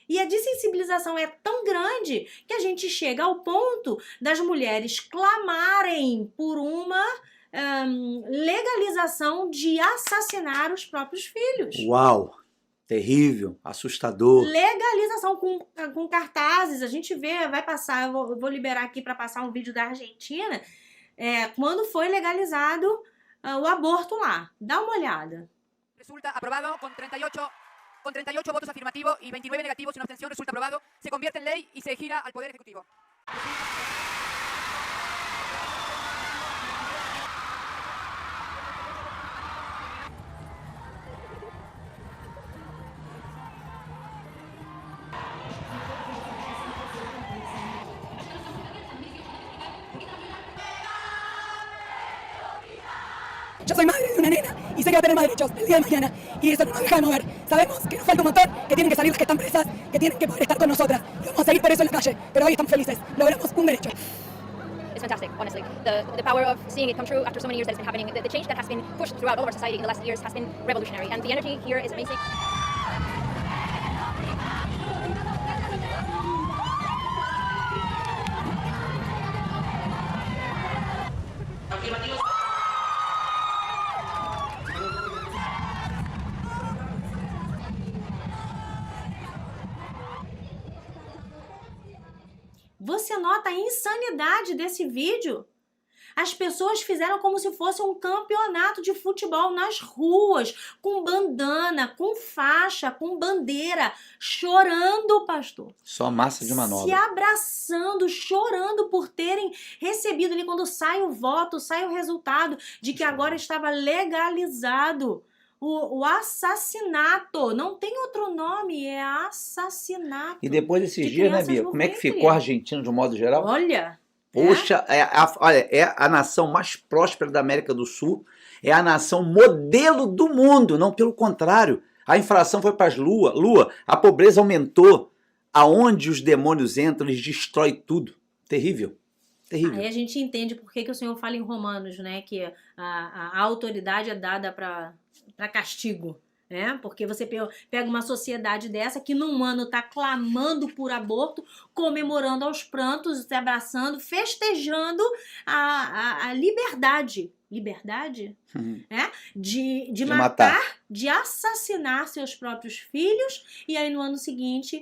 E a desensibilização é tão grande que a gente chega ao ponto das mulheres clamarem por uma legalização de assassinar os próprios filhos. Uau! Terrível, assustador. Legalização com cartazes, a gente vê, vai passar, eu vou liberar aqui para passar um vídeo da Argentina, quando foi legalizado o aborto lá. Dá uma olhada. Resulta aprovado com 38 votos afirmativos y 29 negativos y una abstención, resulta aprobado, se convierte en ley y se gira al Poder Ejecutivo. Yo soy madre de una nena y sé que va a tener más derechos el día de mañana y eso no nos deja de mover. Sabemos que nos falta un montón, que tienen que salir las que están presas, que tienen que poder estar con nosotras. Y vamos a seguir por eso en la calle, pero hoy estamos felices. Logramos un derecho. It's fantastic, honestly. The power of seeing it come true after so many years that it's been happening, the change that has been pushed throughout all of our society in the last years has been revolutionary, and the energy here is amazing. Você nota a insanidade desse vídeo? As pessoas fizeram como se fosse um campeonato de futebol nas ruas, com bandana, com faixa, com bandeira, chorando, pastor. Só massa de manobra. Se abraçando, chorando por terem recebido ali, quando sai o voto, sai o resultado de que agora estava legalizado o assassinato. Não tem outro nome, é assassinato. E depois desses dias, né, Bia? Como é que ficou a Argentina de um modo geral? Olha... Poxa, olha, é a nação mais próspera da América do Sul, é a nação modelo do mundo, não pelo contrário. A inflação foi para as lua, a pobreza aumentou. Aonde os demônios entram, eles destroem tudo. Terrível, terrível. Aí a gente entende por que o Senhor fala em Romanos, né, que a autoridade é dada para castigo. Porque você pega uma sociedade dessa que num ano está clamando por aborto, comemorando aos prantos, se abraçando, festejando a liberdade. Liberdade? De matar, de assassinar seus próprios filhos. E aí no ano seguinte,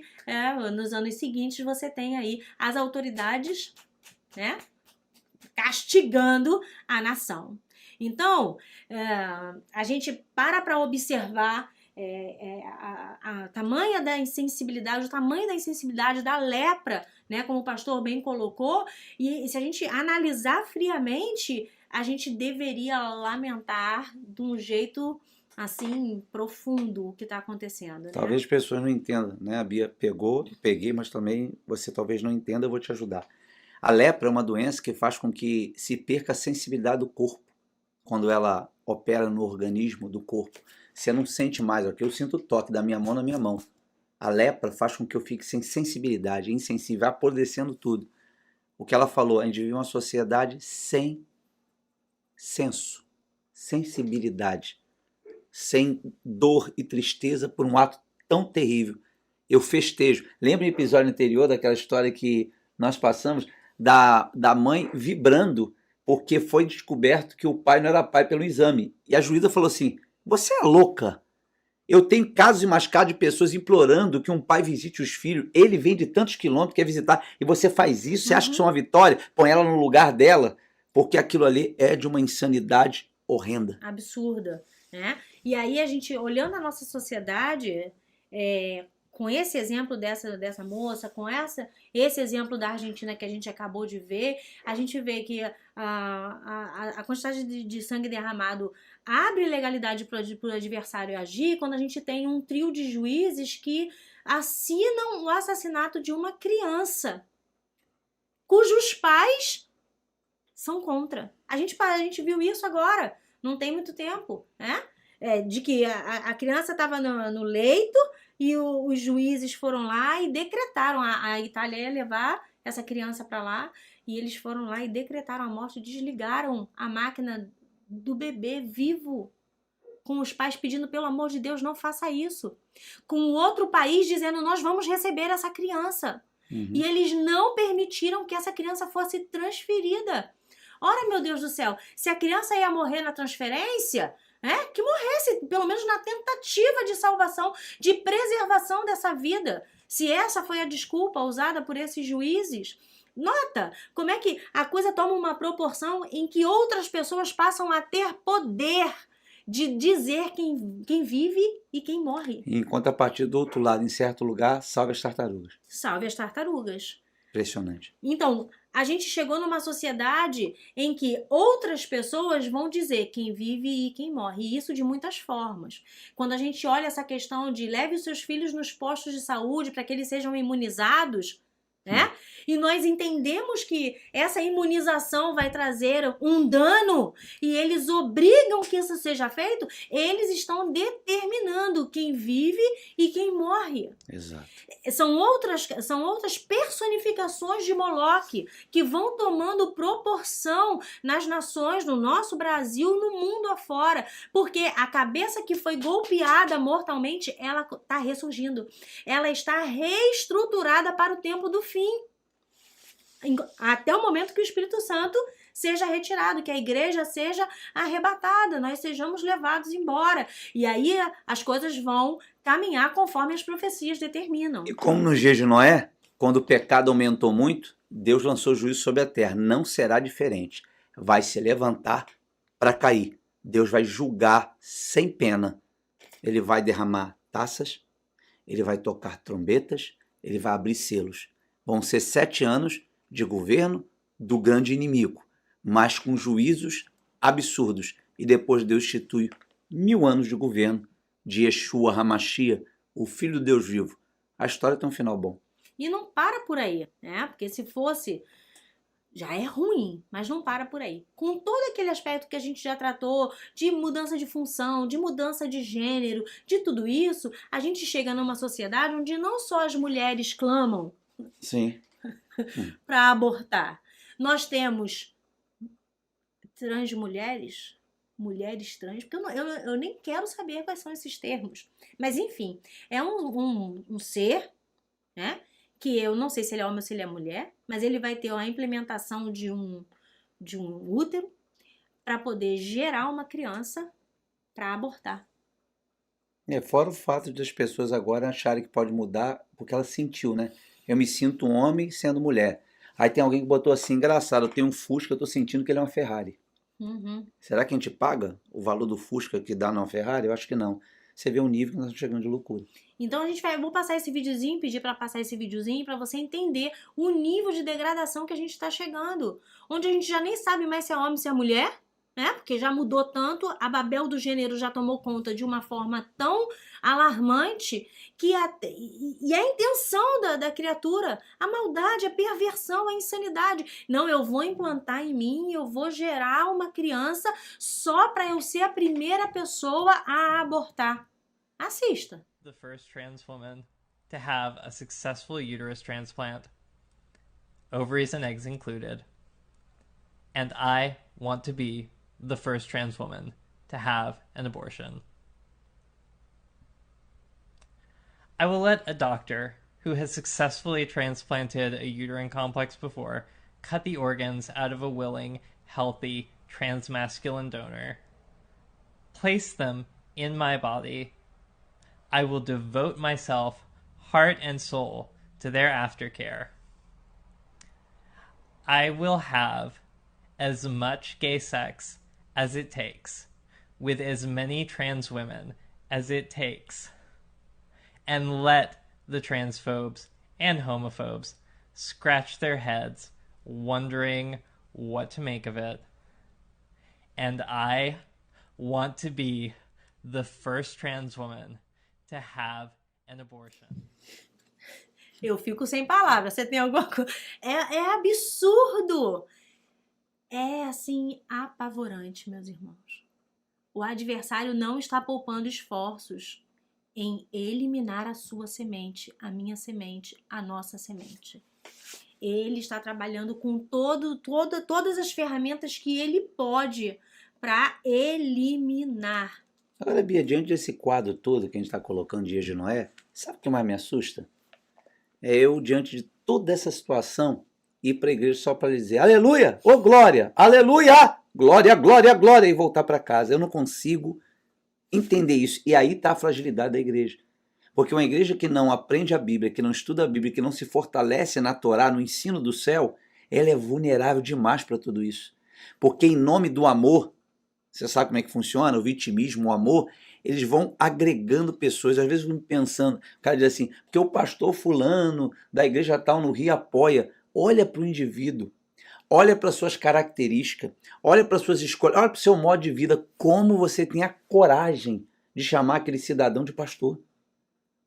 nos anos seguintes, você tem aí as autoridades, castigando a nação. Então, a gente para observar a tamanha da insensibilidade, o tamanho da insensibilidade da lepra, né, como o pastor bem colocou, e se a gente analisar friamente, a gente deveria lamentar de um jeito, assim, profundo o que está acontecendo. Né? Talvez as pessoas não entendam, né? A Bia peguei, mas também você talvez não entenda, eu vou te ajudar. A lepra é uma doença que faz com que se perca a sensibilidade do corpo. Quando ela opera no organismo do corpo, você não sente mais, eu sinto o toque da minha mão na minha mão. A lepra faz com que eu fique sem sensibilidade, insensível, apodrecendo tudo. O que ela falou, a gente vive uma sociedade sem senso, sensibilidade, sem dor e tristeza por um ato tão terrível. Eu festejo. Lembra o episódio anterior daquela história que nós passamos da mãe vibrando porque foi descoberto que o pai não era pai pelo exame. E a juíza falou assim, você é louca? Eu tenho casos e mais casos de pessoas implorando que um pai visite os filhos, ele vem de tantos quilômetros, quer visitar, e você faz isso, você acha que isso é uma vitória? Põe ela no lugar dela, porque aquilo ali é de uma insanidade horrenda. Absurda, né? E aí a gente, olhando a nossa sociedade, com esse exemplo dessa moça, com esse exemplo da Argentina que a gente acabou de ver, a gente vê que a quantidade de sangue derramado abre legalidade para o adversário agir quando a gente tem um trio de juízes que assinam o assassinato de uma criança, cujos pais são contra. A gente viu isso agora, não tem muito tempo, né? De que a criança estava no leito e os juízes foram lá e decretaram, a Itália ia levar essa criança para lá, e eles foram lá e decretaram a morte, desligaram a máquina do bebê vivo, com os pais pedindo, pelo amor de Deus, não faça isso. Com outro país dizendo, nós vamos receber essa criança. E eles não permitiram que essa criança fosse transferida. Ora, meu Deus do céu, se a criança ia morrer na transferência, que morresse, pelo menos na tentativa de salvação, de preservação dessa vida. Se essa foi a desculpa usada por esses juízes, nota como é que a coisa toma uma proporção em que outras pessoas passam a ter poder de dizer quem vive e quem morre. Enquanto a partir do outro lado, em certo lugar, salve as tartarugas. Salve as tartarugas. Impressionante. Então, a gente chegou numa sociedade em que outras pessoas vão dizer quem vive e quem morre, e isso de muitas formas. Quando a gente olha essa questão de leve os seus filhos nos postos de saúde para que eles sejam imunizados, né? E nós entendemos que essa imunização vai trazer um dano e eles obrigam que isso seja feito, eles estão determinando quem vive e quem morre. Exato. São outras personificações de Moloque que vão tomando proporção nas nações, no nosso Brasil, no mundo afora, porque a cabeça que foi golpeada mortalmente, ela está ressurgindo, ela está reestruturada para o tempo do fim. Até o momento que o Espírito Santo seja retirado, que a igreja seja arrebatada, nós sejamos levados embora. E aí as coisas vão caminhar conforme as profecias determinam. E como nos dias de Noé, quando o pecado aumentou muito, Deus lançou juízo sobre a terra. Não será diferente. Vai se levantar para cair. Deus vai julgar sem pena. Ele vai derramar taças, ele vai tocar trombetas, ele vai abrir selos. Vão ser 7 anos de governo do grande inimigo, mas com juízos absurdos. E depois Deus institui 1000 anos de governo de Yeshua HaMashiach, o Filho do Deus vivo. A história tem um final bom. E não para por aí, né? Porque se fosse, já é ruim, mas não para por aí. Com todo aquele aspecto que a gente já tratou, de mudança de função, de mudança de gênero, de tudo isso, a gente chega numa sociedade onde não só as mulheres clamam para abortar. Nós temos trans mulheres trans, porque eu nem quero saber quais são esses termos. Mas enfim, é um ser, né? Que eu não sei se ele é homem ou se ele é mulher, mas ele vai ter a implementação de um útero para poder gerar uma criança para abortar. Fora o fato das pessoas agora acharem que pode mudar porque ela sentiu, né? Eu me sinto um homem sendo mulher. Aí tem alguém que botou assim, engraçado, eu tenho um Fusca, eu tô sentindo que ele é uma Ferrari. Será que a gente paga o valor do Fusca que dá numa Ferrari? Eu acho que não. Você vê o nível que nós estamos chegando de loucura. Então vou passar esse videozinho, pedir para passar esse videozinho para você entender o nível de degradação que a gente está chegando. Onde a gente já nem sabe mais se é homem, se é mulher, né? Porque já mudou tanto, a Babel do gênero já tomou conta de uma forma tão alarmante que a intenção da criatura, a maldade, a perversão, a insanidade. Não, eu vou implantar em mim, eu vou gerar uma criança só para eu ser a primeira pessoa a abortar. Assista. The first trans woman to have a successful uterus transplant, ovaries and eggs included. And I want to be the first trans woman to have an abortion. I will let a doctor who has successfully transplanted a uterine complex before cut the organs out of a willing, healthy, transmasculine donor, place them in my body. I will devote myself, heart and soul, to their aftercare. I will have as much gay sex as it takes, with as many trans women as it takes, and let the transphobes and homophobes scratch their heads, wondering what to make of it. And I want to be the first trans woman to have an abortion. Eu fico sem palavras. Você tem alguma coisa? É absurdo. É, assim, apavorante, meus irmãos. O adversário não está poupando esforços em eliminar a sua semente, a minha semente, a nossa semente. Ele está trabalhando com todas as ferramentas que ele pode para eliminar. Agora, Bia, diante desse quadro todo que a gente está colocando Dias de Noé, sabe o que mais me assusta? É eu, diante de toda essa situação, ir para a igreja só para dizer aleluia, ô glória, aleluia, glória, glória, glória, e voltar para casa. Eu não consigo entender isso. E aí está a fragilidade da igreja. Porque uma igreja que não aprende a Bíblia, que não estuda a Bíblia, que não se fortalece na Torá, no ensino do céu, ela é vulnerável demais para tudo isso. Porque em nome do amor, você sabe como é que funciona? O vitimismo, o amor, eles vão agregando pessoas. Às vezes eu fico pensando, o cara diz assim, porque o pastor fulano da igreja tal no Rio apoia. Olha para o indivíduo, olha para suas características, olha para suas escolhas, olha para o seu modo de vida, como você tem a coragem de chamar aquele cidadão de pastor.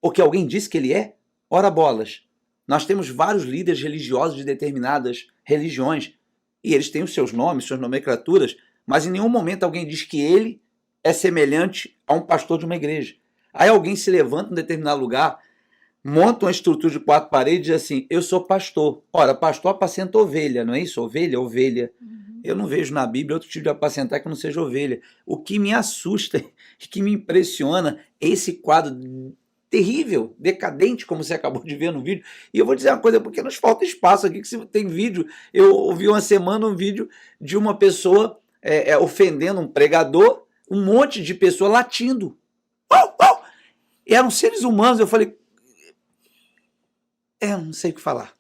Porque alguém disse que ele é? Ora bolas. Nós temos vários líderes religiosos de determinadas religiões, e eles têm os seus nomes, suas nomenclaturas, mas em nenhum momento alguém diz que ele é semelhante a um pastor de uma igreja. Aí alguém se levanta em um determinado lugar, monta uma estrutura de 4 paredes e diz assim, eu sou pastor. Ora, pastor apacenta ovelha, não é isso? Ovelha, ovelha. Eu não vejo na Bíblia outro tipo de apacentar que não seja ovelha. O que me assusta e que me impressiona é esse quadro terrível, decadente, como você acabou de ver no vídeo. E eu vou dizer uma coisa, porque nos falta espaço aqui, que se tem vídeo. Eu ouvi uma semana um vídeo de uma pessoa ofendendo um pregador, um monte de pessoas latindo. E eram seres humanos. Eu falei, não sei o que falar.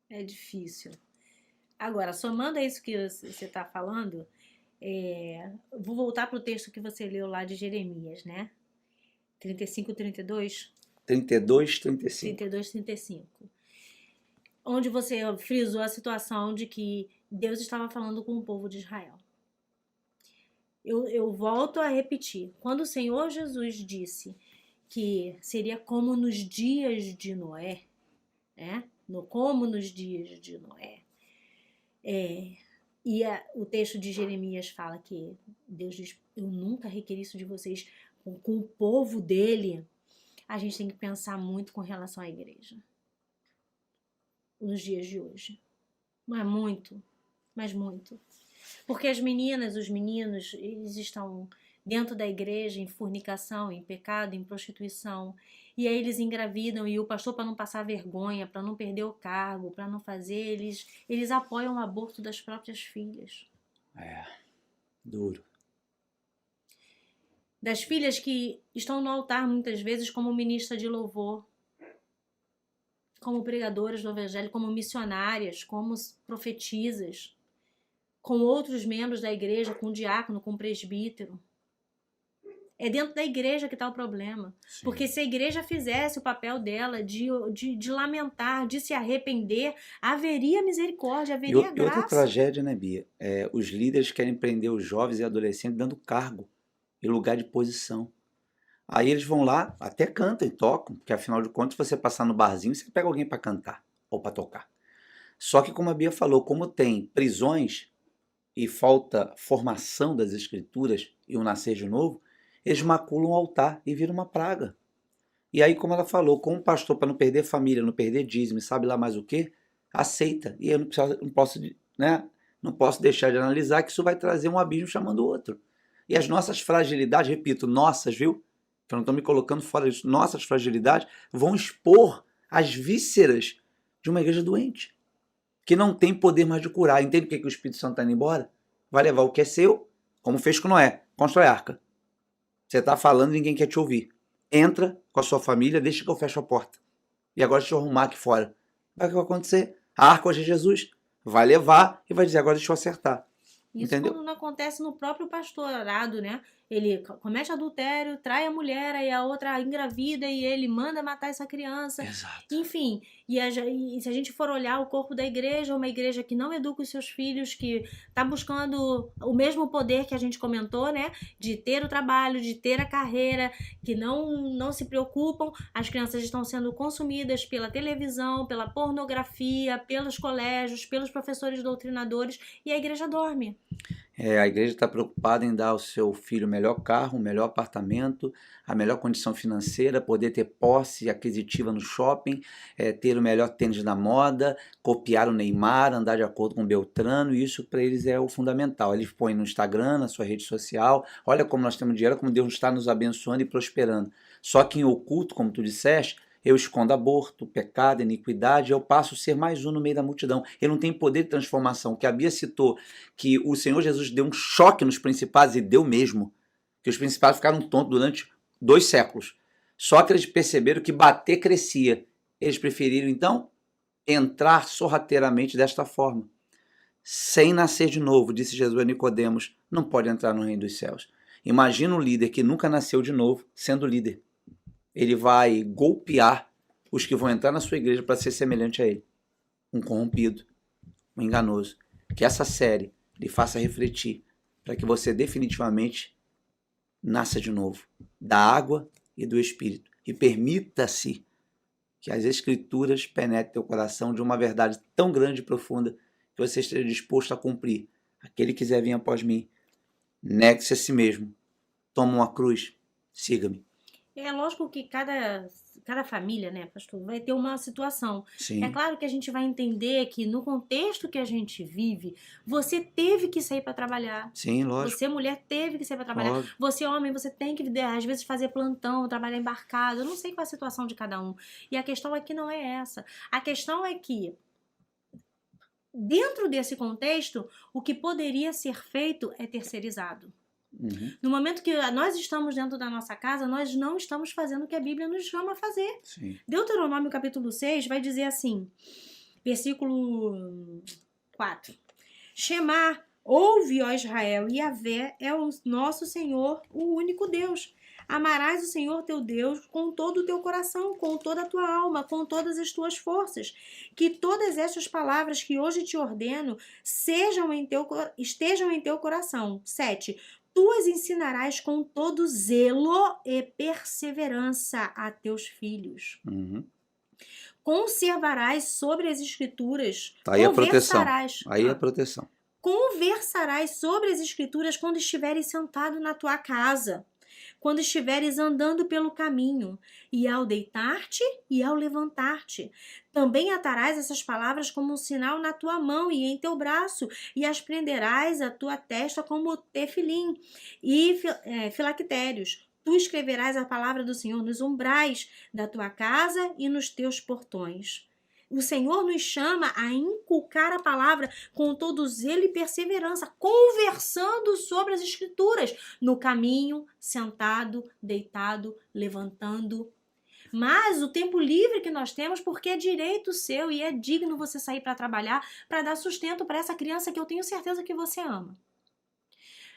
É difícil. Agora, somando a isso que você está falando, vou voltar para o texto que você leu lá de Jeremias, né? 35, 32? 32, 35. 32, 35. Onde você frisou a situação de que Deus estava falando com o povo de Israel. Eu volto a repetir. Quando o Senhor Jesus disse que seria como nos dias de Noé, né? Como nos dias de Noé. O texto de Jeremias fala que Deus diz, eu nunca requeri isso de vocês com o povo dele. A gente tem que pensar muito com relação à igreja. Nos dias de hoje. Mas muito. Porque as meninas, os meninos, eles estão dentro da igreja em fornicação, em pecado, em prostituição. E aí eles engravidam e o pastor, para não passar vergonha, para não perder o cargo, para não fazer, eles apoiam o aborto das próprias filhas. Duro. Das filhas que estão no altar muitas vezes como ministra de louvor, como pregadoras do evangelho, como missionárias, como profetisas, com outros membros da igreja, com diácono, com presbítero. É dentro da igreja que está o problema. Sim. Porque se a igreja fizesse o papel dela de lamentar, de se arrepender, haveria misericórdia, haveria graça. E outra tragédia, né, Bia? Os líderes querem prender os jovens e adolescentes dando cargo e lugar de posição. Aí eles vão lá, até cantam e tocam, porque afinal de contas, você passar no barzinho, você pega alguém para cantar ou para tocar. Só que, como a Bia falou, como tem prisões e falta formação das escrituras e um nascer de novo, eles maculam o altar e viram uma praga. E aí, como ela falou, como pastor, para não perder família, não perder dízimo, sabe lá mais o quê, aceita. E eu não posso deixar de analisar que isso vai trazer um abismo chamando o outro. E as nossas fragilidades, repito, nossas, viu? Que eu não estou me colocando fora disso, nossas fragilidades vão expor as vísceras de uma igreja doente, que não tem poder mais de curar. Entende por que o Espírito Santo está indo embora? Vai levar o que é seu, como fez com Noé, constrói arca. Você está falando e ninguém quer te ouvir. Entra com a sua família, deixa que eu fecho a porta. E agora deixa eu arrumar aqui fora. O que vai acontecer? A arca hoje é Jesus. Vai levar e vai dizer, agora deixa eu acertar. Isso entendeu? Quando não acontece no próprio pastorado, né? Ele comete adultério, trai a mulher, aí a outra engravida e ele manda matar essa criança. Exato. Enfim, e se a gente for olhar o corpo da igreja, uma igreja que não educa os seus filhos, que está buscando o mesmo poder que a gente comentou, né? De ter o trabalho, de ter a carreira, que não se preocupam. As crianças estão sendo consumidas pela televisão, pela pornografia, pelos colégios, pelos professores doutrinadores, e a igreja dorme. A igreja está preocupada em dar ao seu filho o melhor carro, o melhor apartamento, a melhor condição financeira, poder ter posse aquisitiva no shopping, ter o melhor tênis da moda, copiar o Neymar, andar de acordo com o Beltrano. E isso para eles é o fundamental. Eles põem no Instagram, na sua rede social, olha como nós temos dinheiro, como Deus está nos abençoando e prosperando. Só que em oculto, como tu disseste, eu escondo aborto, pecado, iniquidade, eu passo a ser mais um no meio da multidão. Ele não tem poder de transformação. Que a Bia citou que o Senhor Jesus deu um choque nos principados, e deu mesmo. Que os principados ficaram tontos durante 2 séculos. Só que eles perceberam que bater crescia. Eles preferiram, então, entrar sorrateiramente desta forma. Sem nascer de novo, disse Jesus a Nicodemos, não pode entrar no reino dos céus. Imagina um líder que nunca nasceu de novo, sendo líder. Ele vai golpear os que vão entrar na sua igreja para ser semelhante a ele. Um corrompido, um enganoso. Que essa série lhe faça refletir para que você definitivamente nasça de novo, da água e do Espírito. E permita-se que as Escrituras penetrem teu coração de uma verdade tão grande e profunda que você esteja disposto a cumprir. Aquele que quiser vir após mim, negue-se a si mesmo, toma uma cruz, siga-me. É lógico que cada família, né, pastor, vai ter uma situação. Sim. É claro que a gente vai entender que no contexto que a gente vive, você teve que sair para trabalhar. Sim, lógico. Você, mulher, teve que sair para trabalhar. Lógico. Você, homem, você tem que, às vezes, fazer plantão, trabalhar embarcado. Eu não sei qual é a situação de cada um. E a questão aqui não é essa. A questão é que, dentro desse contexto, o que poderia ser feito é terceirizado. Uhum. No momento que nós estamos dentro da nossa casa, nós não estamos fazendo o que a Bíblia nos chama a fazer. Sim. Deuteronômio capítulo 6 vai dizer assim, versículo 4. Shema, ouve, ó Israel, Yahvé é o nosso Senhor, o único Deus. Amarás o Senhor teu Deus com todo o teu coração, com toda a tua alma, com todas as tuas forças. Que todas estas palavras que hoje te ordeno estejam em teu coração. 7. Tu as ensinarás com todo zelo e perseverança a teus filhos. Uhum. Conservarás sobre as escrituras. Tá aí a proteção. Aí a proteção. Conversarás sobre as escrituras quando estiveres sentado na tua casa, quando estiveres andando pelo caminho, e ao deitar-te e ao levantar-te. Também atarás essas palavras como um sinal na tua mão e em teu braço, e as prenderás à tua testa como tefilim e filactérios. Tu escreverás a palavra do Senhor nos umbrais da tua casa e nos teus portões. O Senhor nos chama a inculcar a palavra com todo zelo e perseverança, conversando sobre as Escrituras, no caminho, sentado, deitado, levantando. Mas o tempo livre que nós temos, porque é direito seu e é digno você sair para trabalhar, para dar sustento para essa criança que eu tenho certeza que você ama.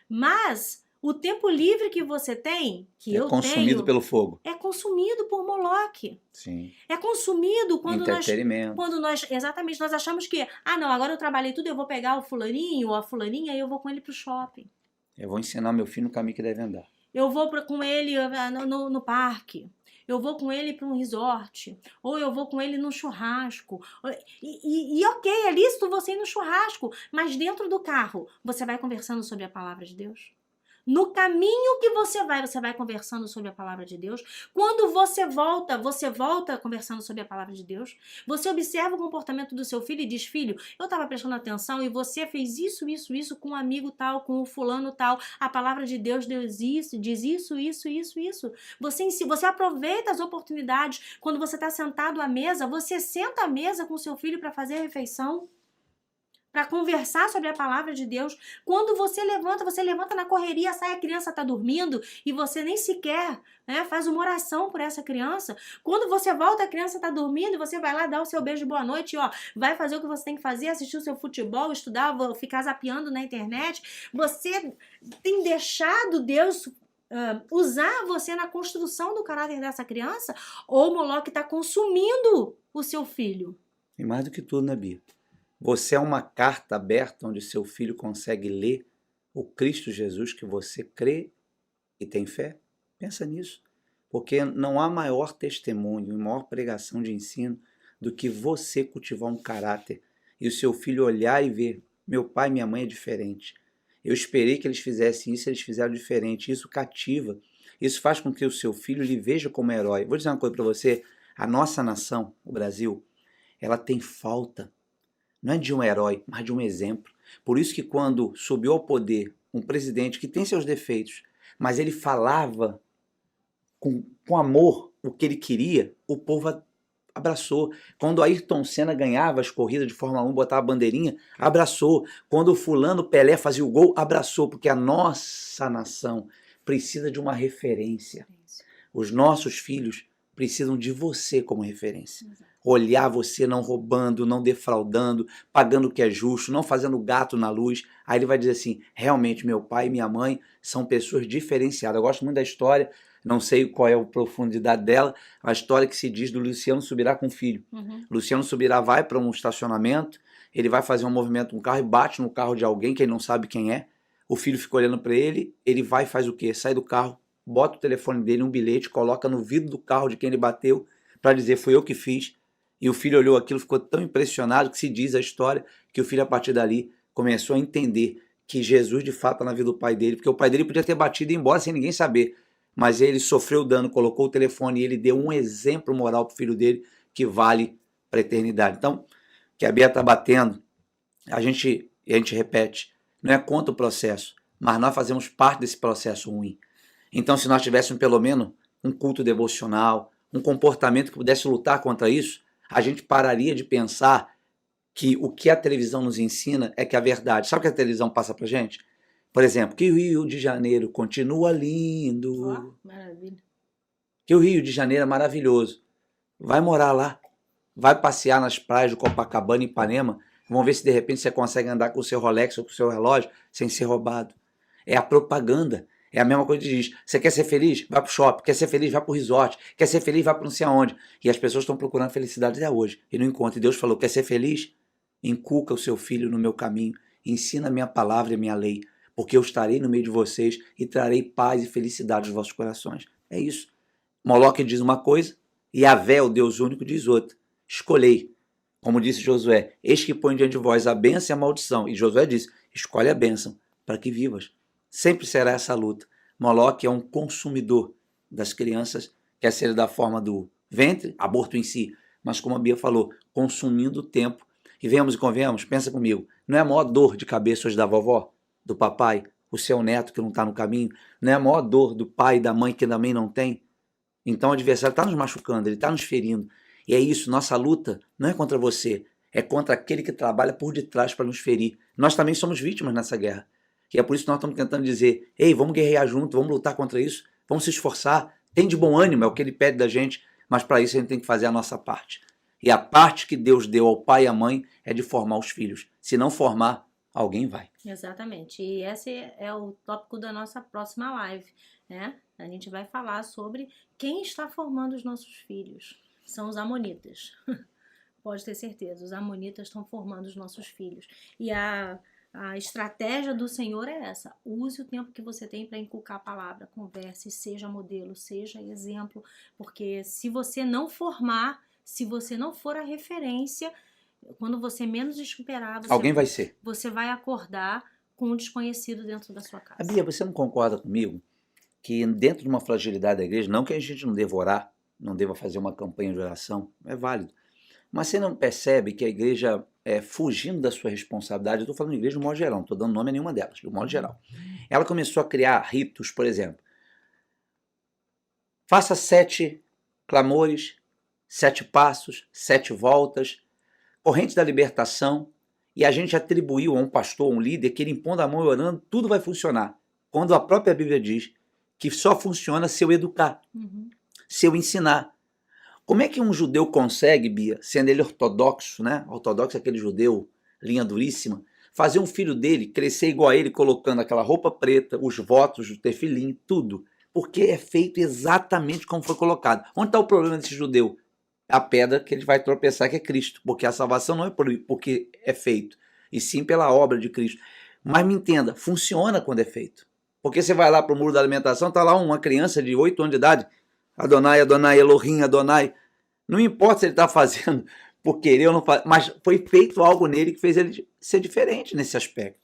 Mas o tempo livre que você tem, que eu tenho... É consumido pelo fogo. É consumido por Moloque. Sim. É consumido quando nós... Exatamente, nós achamos que... Ah, não, agora eu trabalhei tudo, eu vou pegar o fulaninho ou a fulaninha e eu vou com ele pro shopping. Eu vou ensinar meu filho no caminho que deve andar. Eu vou com ele no parque. Eu vou com ele para um resort. Ou eu vou com ele num churrasco. E ok, é lícito você ir no churrasco. Mas dentro do carro, você vai conversando sobre a palavra de Deus? No caminho que você vai conversando sobre a palavra de Deus. Quando você volta conversando sobre a palavra de Deus. Você observa o comportamento do seu filho e diz, filho, eu estava prestando atenção e você fez isso com um amigo tal, com o fulano tal. A palavra de Deus diz isso. Você aproveita as oportunidades. Quando você está sentado à mesa, você senta à mesa com seu filho para fazer a refeição. Para conversar sobre a palavra de Deus. Quando você levanta na correria, sai, a criança está dormindo e você nem sequer faz uma oração por essa criança. Quando você volta, a criança está dormindo e você vai lá dar o seu beijo de boa noite, vai fazer o que você tem que fazer, assistir o seu futebol, estudar, ficar zapeando na internet. Você tem deixado Deus usar você na construção do caráter dessa criança, ou o Moloque está consumindo o seu filho? E mais do que tudo, né, Bia? Você é uma carta aberta onde seu filho consegue ler o Cristo Jesus que você crê e tem fé? Pensa nisso. Porque não há maior testemunho e maior pregação de ensino do que você cultivar um caráter e o seu filho olhar e ver, meu pai e minha mãe é diferente. Eu esperei que eles fizessem isso, eles fizeram diferente. Isso cativa. Isso faz com que o seu filho lhe veja como herói. Vou dizer uma coisa para você. A nossa nação, o Brasil, ela tem falta não é de um herói, mas de um exemplo. Por isso que quando subiu ao poder um presidente que tem seus defeitos, mas ele falava com amor o que ele queria, o povo abraçou. Quando Ayrton Senna ganhava as corridas de Fórmula 1, botava a bandeirinha, abraçou. Quando o fulano Pelé fazia o gol, abraçou, porque a nossa nação precisa de uma referência. Os nossos filhos precisam de você como referência. Olhar você não roubando, não defraudando, pagando o que é justo, não fazendo gato na luz. Aí ele vai dizer assim, realmente meu pai e minha mãe são pessoas diferenciadas. Eu gosto muito da história, não sei qual é a profundidade dela, a história que se diz do Luciano Subirá com o filho. Luciano Subirá vai para um estacionamento, ele vai fazer um movimento no carro e bate no carro de alguém que ele não sabe quem é. O filho fica olhando para ele, ele vai e faz o quê? Sai do carro, bota o telefone dele, um bilhete, coloca no vidro do carro de quem ele bateu, para dizer, foi eu que fiz. E o filho olhou aquilo, ficou tão impressionado que se diz a história que o filho, a partir dali, começou a entender que Jesus, de fato, está na vida do pai dele, porque o pai dele podia ter batido e ir embora sem ninguém saber, mas ele sofreu dano, colocou o telefone e ele deu um exemplo moral para o filho dele que vale para a eternidade. Então, que a Bia está batendo, a gente repete, não é contra o processo, mas nós fazemos parte desse processo ruim. Então, se nós tivéssemos pelo menos um culto devocional, um comportamento que pudesse lutar contra isso, a gente pararia de pensar que o que a televisão nos ensina é que a verdade. Sabe o que a televisão passa pra gente? Por exemplo, que o Rio de Janeiro continua lindo. Maravilha. Que o Rio de Janeiro é maravilhoso. Vai morar lá. Vai passear nas praias de Copacabana e Ipanema. Vamos ver se de repente você consegue andar com o seu Rolex ou com o seu relógio sem ser roubado. É a propaganda. É a mesma coisa que diz, você quer ser feliz? Vai pro shopping. Quer ser feliz? Vai pro resort. Quer ser feliz? Vai para não sei aonde. E as pessoas estão procurando felicidade até hoje. E não encontram. E Deus falou, quer ser feliz? Inculca o seu filho no meu caminho. Ensina a minha palavra e a minha lei. Porque eu estarei no meio de vocês e trarei paz e felicidade aos vossos corações. É isso. Moloque diz uma coisa e Yahvé, o Deus único, diz outra. Escolhei. Como disse Josué, eis que põe diante de vós a bênção e a maldição. E Josué disse, escolhe a bênção para que vivas. Sempre será essa luta. Moloque é um consumidor das crianças, quer ser da forma do ventre, aborto em si, mas como a Bia falou, consumindo o tempo. E venhamos e convenhamos, pensa comigo, não é a maior dor de cabeça hoje da vovó, do papai, o seu neto que não está no caminho? Não é a maior dor do pai e da mãe que também não tem? Então o adversário está nos machucando, ele está nos ferindo. E é isso, nossa luta não é contra você, é contra aquele que trabalha por detrás para nos ferir. Nós também somos vítimas nessa guerra. E é por isso que nós estamos tentando dizer, ei, vamos guerrear junto, vamos lutar contra isso, vamos se esforçar, tem de bom ânimo, é o que ele pede da gente, mas para isso a gente tem que fazer a nossa parte. E a parte que Deus deu ao pai e à mãe é de formar os filhos. Se não formar, alguém vai. Exatamente. E esse é o tópico da nossa próxima live, né? A gente vai falar sobre quem está formando os nossos filhos. São os amonitas. Pode ter certeza, os amonitas estão formando os nossos filhos. E a estratégia do Senhor é essa. Use o tempo que você tem para inculcar a palavra, converse, seja modelo, seja exemplo, porque se você não formar, se você não for a referência, quando você menos esperar, alguém vai ser. Você vai acordar com um desconhecido dentro da sua casa. Bia, você não concorda comigo que dentro de uma fragilidade da igreja, não que a gente não deva orar, não deva fazer uma campanha de oração, é válido, mas você não percebe que a igreja fugindo da sua responsabilidade, eu estou falando de igreja de modo geral, não estou dando nome a nenhuma delas, de modo geral. Ela começou a criar ritos, por exemplo. Faça 7 clamores, 7 passos, 7 voltas, corrente da libertação, e a gente atribuiu a um pastor, um líder, que ele impondo a mão e orando, tudo vai funcionar. Quando a própria Bíblia diz que só funciona se eu educar, se eu ensinar. Como é que um judeu consegue, Bia, sendo ele ortodoxo, né? Ortodoxo é aquele judeu, linha duríssima, fazer um filho dele crescer igual a ele, colocando aquela roupa preta, os votos, o tefilim, tudo. Porque é feito exatamente como foi colocado. Onde está o problema desse judeu? A pedra que ele vai tropeçar, que é Cristo. Porque a salvação não é porque é feito, e sim pela obra de Cristo. Mas me entenda, funciona quando é feito. Porque você vai lá para o muro da alimentação, está lá uma criança de 8 anos de idade, Adonai, Adonai, Elohim, Adonai. Não importa se ele está fazendo por querer ou não fazer, mas foi feito algo nele que fez ele ser diferente nesse aspecto.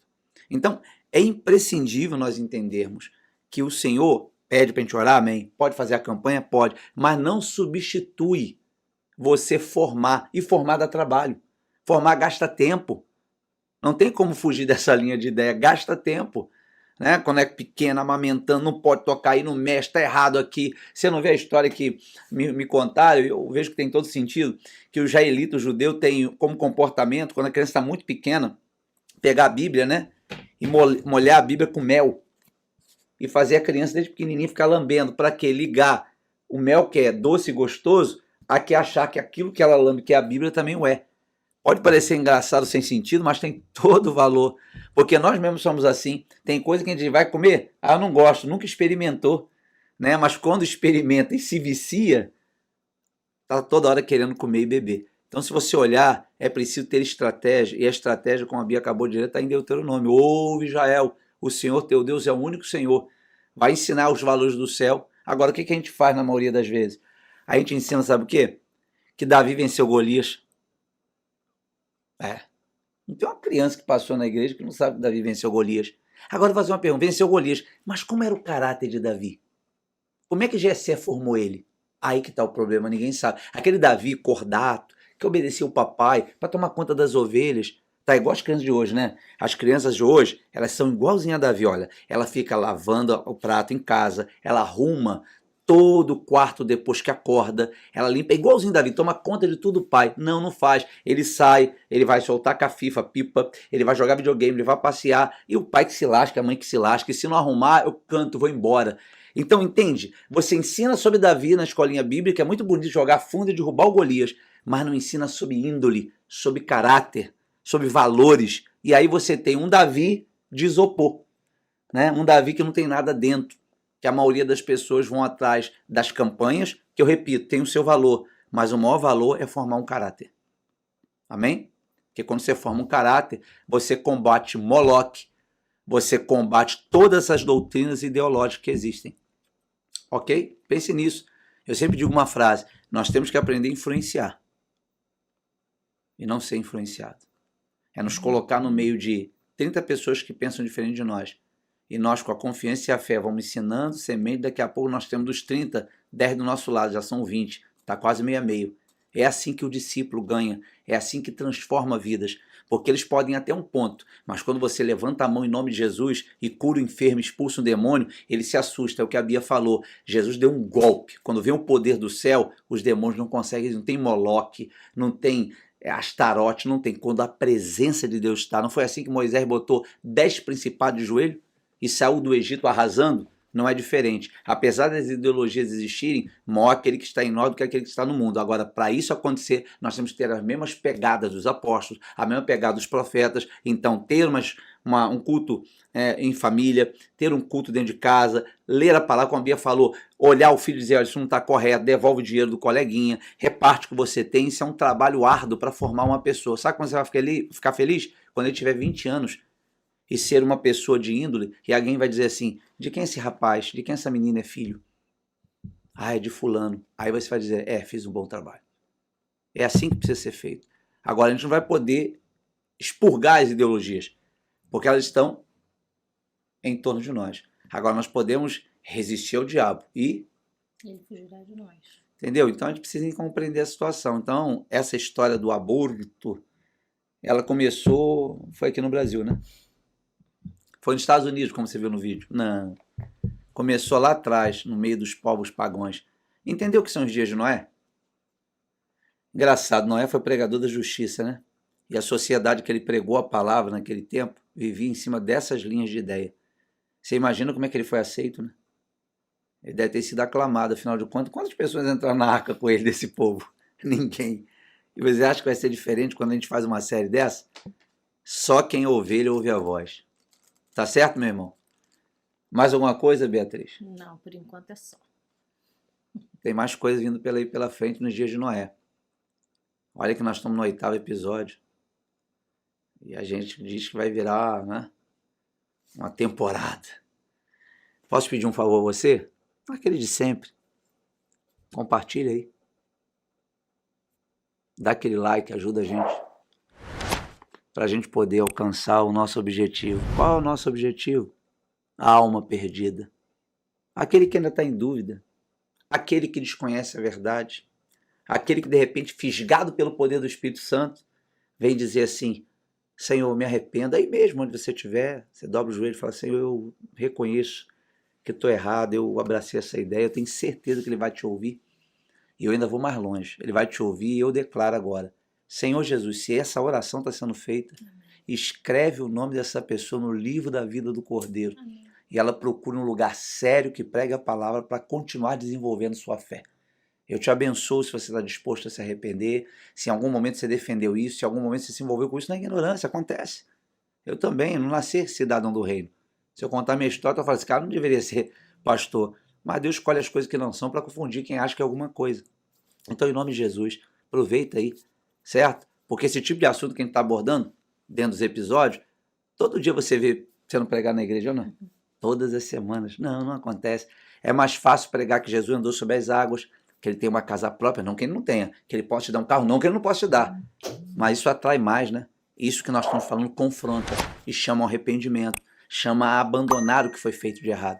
Então, é imprescindível nós entendermos que o Senhor pede para a gente orar, amém? Pode fazer a campanha? Pode, mas não substitui você formar, e formar dá trabalho. Formar gasta tempo. Não tem como fugir dessa linha de ideia, gasta tempo. Né? Quando é pequeno, amamentando, não pode tocar aí no mexe, está errado aqui. Você não vê a história que me contaram, eu vejo que tem todo sentido, que o israelita, o judeu, tem como comportamento, quando a criança está muito pequena, pegar a Bíblia, né? E molhar a Bíblia com mel. E fazer a criança desde pequenininha ficar lambendo. Para quê? Ligar o mel, que é doce e gostoso, a que achar que aquilo que ela lambe, que é a Bíblia, também o é. Pode parecer engraçado, sem sentido, mas tem todo o valor. Porque nós mesmos somos assim. Tem coisa que a gente vai comer, eu não gosto, nunca experimentou. Né? Mas quando experimenta e se vicia, está toda hora querendo comer e beber. Então, se você olhar, é preciso ter estratégia. E a estratégia, como a Bia acabou de dizer, está em Deuteronômio. Ouve, Israel, o Senhor teu Deus é o único Senhor. Vai ensinar os valores do céu. Agora, o que a gente faz na maioria das vezes? A gente ensina, sabe o quê? que Davi venceu Golias? Não tem uma criança que passou na igreja que não sabe que Davi venceu Golias. Agora eu vou fazer uma pergunta. Venceu Golias, mas como era o caráter de Davi? Como é que Jessé formou ele? Aí que está o problema, ninguém sabe. Aquele Davi cordato, que obedecia o papai para tomar conta das ovelhas, tá igual as crianças de hoje, né? As crianças de hoje, elas são igualzinhas a Davi, olha. Ela fica lavando o prato em casa, ela arruma todo o quarto depois que acorda, ela limpa, igualzinho a Davi, toma conta de tudo o pai. Não, não faz. Ele sai, ele vai soltar cafifa, pipa, ele vai jogar videogame, ele vai passear, e o pai que se lasca, a mãe que se lasca, e se não arrumar, eu canto, vou embora. Então, entende? Você ensina sobre Davi na escolinha bíblica, é muito bonito jogar fundo e derrubar o Golias, mas não ensina sobre índole, sobre caráter, sobre valores. E aí você tem um Davi de isopor, né? Um Davi que não tem nada dentro, que a maioria das pessoas vão atrás das campanhas, que eu repito, tem o seu valor, mas o maior valor é formar um caráter. Amém? Porque quando você forma um caráter, você combate Moloque, você combate todas essas doutrinas ideológicas que existem. Ok? Pense nisso. Eu sempre digo uma frase, nós temos que aprender a influenciar e não ser influenciado. É nos colocar no meio de 30 pessoas que pensam diferente de nós. E nós, com a confiança e a fé, vamos ensinando semente. Daqui a pouco nós temos dos 30, 10 do nosso lado, já são 20. Está quase meio a meio. É assim que o discípulo ganha. É assim que transforma vidas. Porque eles podem ir até um ponto. Mas quando você levanta a mão em nome de Jesus e cura o enfermo, expulsa um demônio, ele se assusta. É o que a Bia falou. Jesus deu um golpe. Quando vem o poder do céu, os demônios não conseguem. Não tem Moloque, não tem Astarote, não tem. Quando a presença de Deus está. Não foi assim que Moisés botou 10 principados de joelho e saiu do Egito arrasando? Não é diferente. Apesar das ideologias existirem, maior aquele que está em nós do que aquele que está no mundo. Agora, para isso acontecer, nós temos que ter as mesmas pegadas dos apóstolos, a mesma pegada dos profetas. Então, ter um culto em família, ter um culto dentro de casa, ler a palavra, como a Bia falou, olhar o filho e dizer, olha, isso não está correto, devolve o dinheiro do coleguinha, reparte o que você tem. Isso é um trabalho árduo para formar uma pessoa. Sabe quando você vai ficar feliz? Quando ele tiver 20 anos. E ser uma pessoa de índole, e alguém vai dizer assim, de quem é esse rapaz, de quem essa menina é filho? Ah, é de fulano. Aí você vai dizer, fiz um bom trabalho. É assim que precisa ser feito. Agora, a gente não vai poder expurgar as ideologias, porque elas estão em torno de nós. Agora, nós podemos resistir ao diabo e ele fugirá de nós. Entendeu? Então, a gente precisa compreender a situação. Então, essa história do aborto, ela começou, foi aqui no Brasil, né? Foi nos Estados Unidos, como você viu no vídeo. Não. Começou lá atrás, no meio dos povos pagãos. Entendeu o que são os dias de Noé? Engraçado, Noé foi pregador da justiça, né? E a sociedade que ele pregou a palavra naquele tempo vivia em cima dessas linhas de ideia. Você imagina como é que ele foi aceito, né? Ele deve ter sido aclamado, afinal de contas. Quantas pessoas entraram na arca com ele, desse povo? Ninguém. E você acha que vai ser diferente quando a gente faz uma série dessa? Só quem é ovelha ouve a voz. Tá certo, meu irmão? Mais alguma coisa, Beatriz? Não, por enquanto é só. Tem mais coisas vindo pela frente nos dias de Noé. Olha que nós estamos no 8º episódio. E a gente diz que vai virar, né, uma temporada. Posso pedir um favor a você? Aquele de sempre. Compartilha aí. Dá aquele like, ajuda a gente. Para a gente poder alcançar o nosso objetivo. Qual é o nosso objetivo? A alma perdida. Aquele que ainda está em dúvida. Aquele que desconhece a verdade. Aquele que, de repente, fisgado pelo poder do Espírito Santo, vem dizer assim, Senhor, me arrependo. Aí mesmo, onde você estiver, você dobra o joelho e fala, Senhor, eu reconheço que estou errado, eu abracei essa ideia, eu tenho certeza que Ele vai te ouvir. E eu ainda vou mais longe. Ele vai te ouvir e eu declaro agora, Senhor Jesus, se essa oração está sendo feita, escreve o nome dessa pessoa no livro da vida do Cordeiro. Amém. E ela procura um lugar sério que pregue a palavra para continuar desenvolvendo sua fé. Eu te abençoo se você está disposto a se arrepender, se em algum momento você defendeu isso, se em algum momento você se envolveu com isso na ignorância, acontece. Eu também, não nasci cidadão do reino. Se eu contar minha história, eu falo, esse cara não deveria ser pastor. Mas Deus escolhe as coisas que não são para confundir quem acha que é alguma coisa. Então, em nome de Jesus, aproveita aí. Certo? Porque esse tipo de assunto que a gente está abordando dentro dos episódios, todo dia você vê sendo pregado na igreja ou não? Todas as semanas. Não, não acontece. É mais fácil pregar que Jesus andou sobre as águas, que ele tenha uma casa própria, não que ele não tenha, que ele possa te dar um carro, não que ele não possa te dar. Mas isso atrai mais, né? Isso que nós estamos falando confronta e chama ao arrependimento, chama a abandonar o que foi feito de errado.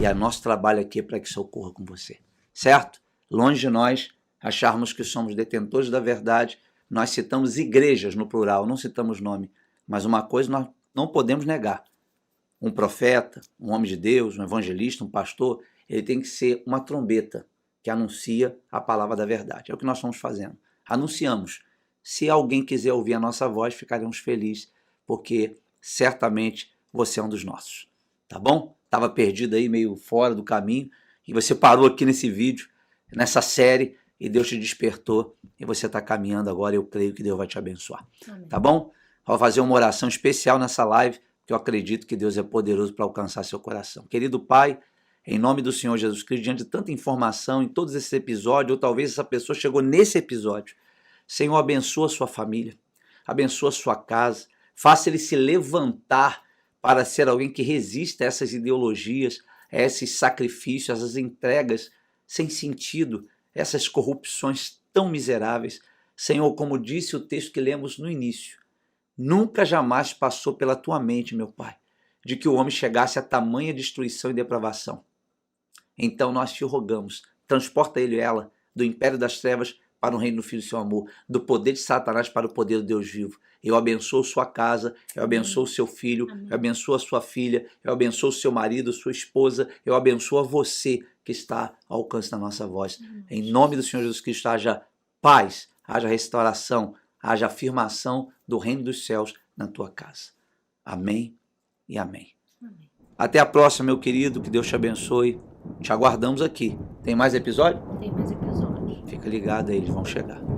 E o nosso trabalho aqui é para que isso ocorra com você, certo? Longe de nós acharmos que somos detentores da verdade, nós citamos igrejas no plural, não citamos nome, mas uma coisa nós não podemos negar. Um profeta, um homem de Deus, um evangelista, um pastor, ele tem que ser uma trombeta que anuncia a palavra da verdade. É o que nós estamos fazendo. Anunciamos. Se alguém quiser ouvir a nossa voz, ficaremos felizes, porque certamente você é um dos nossos. Tá bom? Estava perdido aí, meio fora do caminho, e você parou aqui nesse vídeo, nessa série, e Deus te despertou, e você está caminhando agora, eu creio que Deus vai te abençoar. Amém. Tá bom? Vou fazer uma oração especial nessa live, porque eu acredito que Deus é poderoso para alcançar seu coração. Querido Pai, em nome do Senhor Jesus Cristo, diante de tanta informação em todos esses episódios, ou talvez essa pessoa chegou nesse episódio, Senhor, abençoa a sua família, abençoa a sua casa, faça ele se levantar para ser alguém que resista a essas ideologias, a esses sacrifícios, essas entregas sem sentido, essas corrupções tão miseráveis. Senhor, como disse o texto que lemos no início, nunca jamais passou pela tua mente, meu Pai, de que o homem chegasse a tamanha destruição e depravação. Então nós te rogamos, transporta ele e ela do império das trevas para o reino do Filho do seu amor, do poder de Satanás para o poder do Deus vivo. Eu abençoo sua casa, eu abençoo o seu filho, eu abençoo a sua filha, eu abençoo o seu marido, sua esposa, eu abençoo a você que está ao alcance da nossa voz. Em nome do Senhor Jesus Cristo, haja paz, haja restauração, haja afirmação do reino dos céus na tua casa. Amém e amém. Até a próxima, meu querido, que Deus te abençoe. Te aguardamos aqui. Tem mais episódio? Tem mais episódios. Fica ligado aí, eles vão chegar.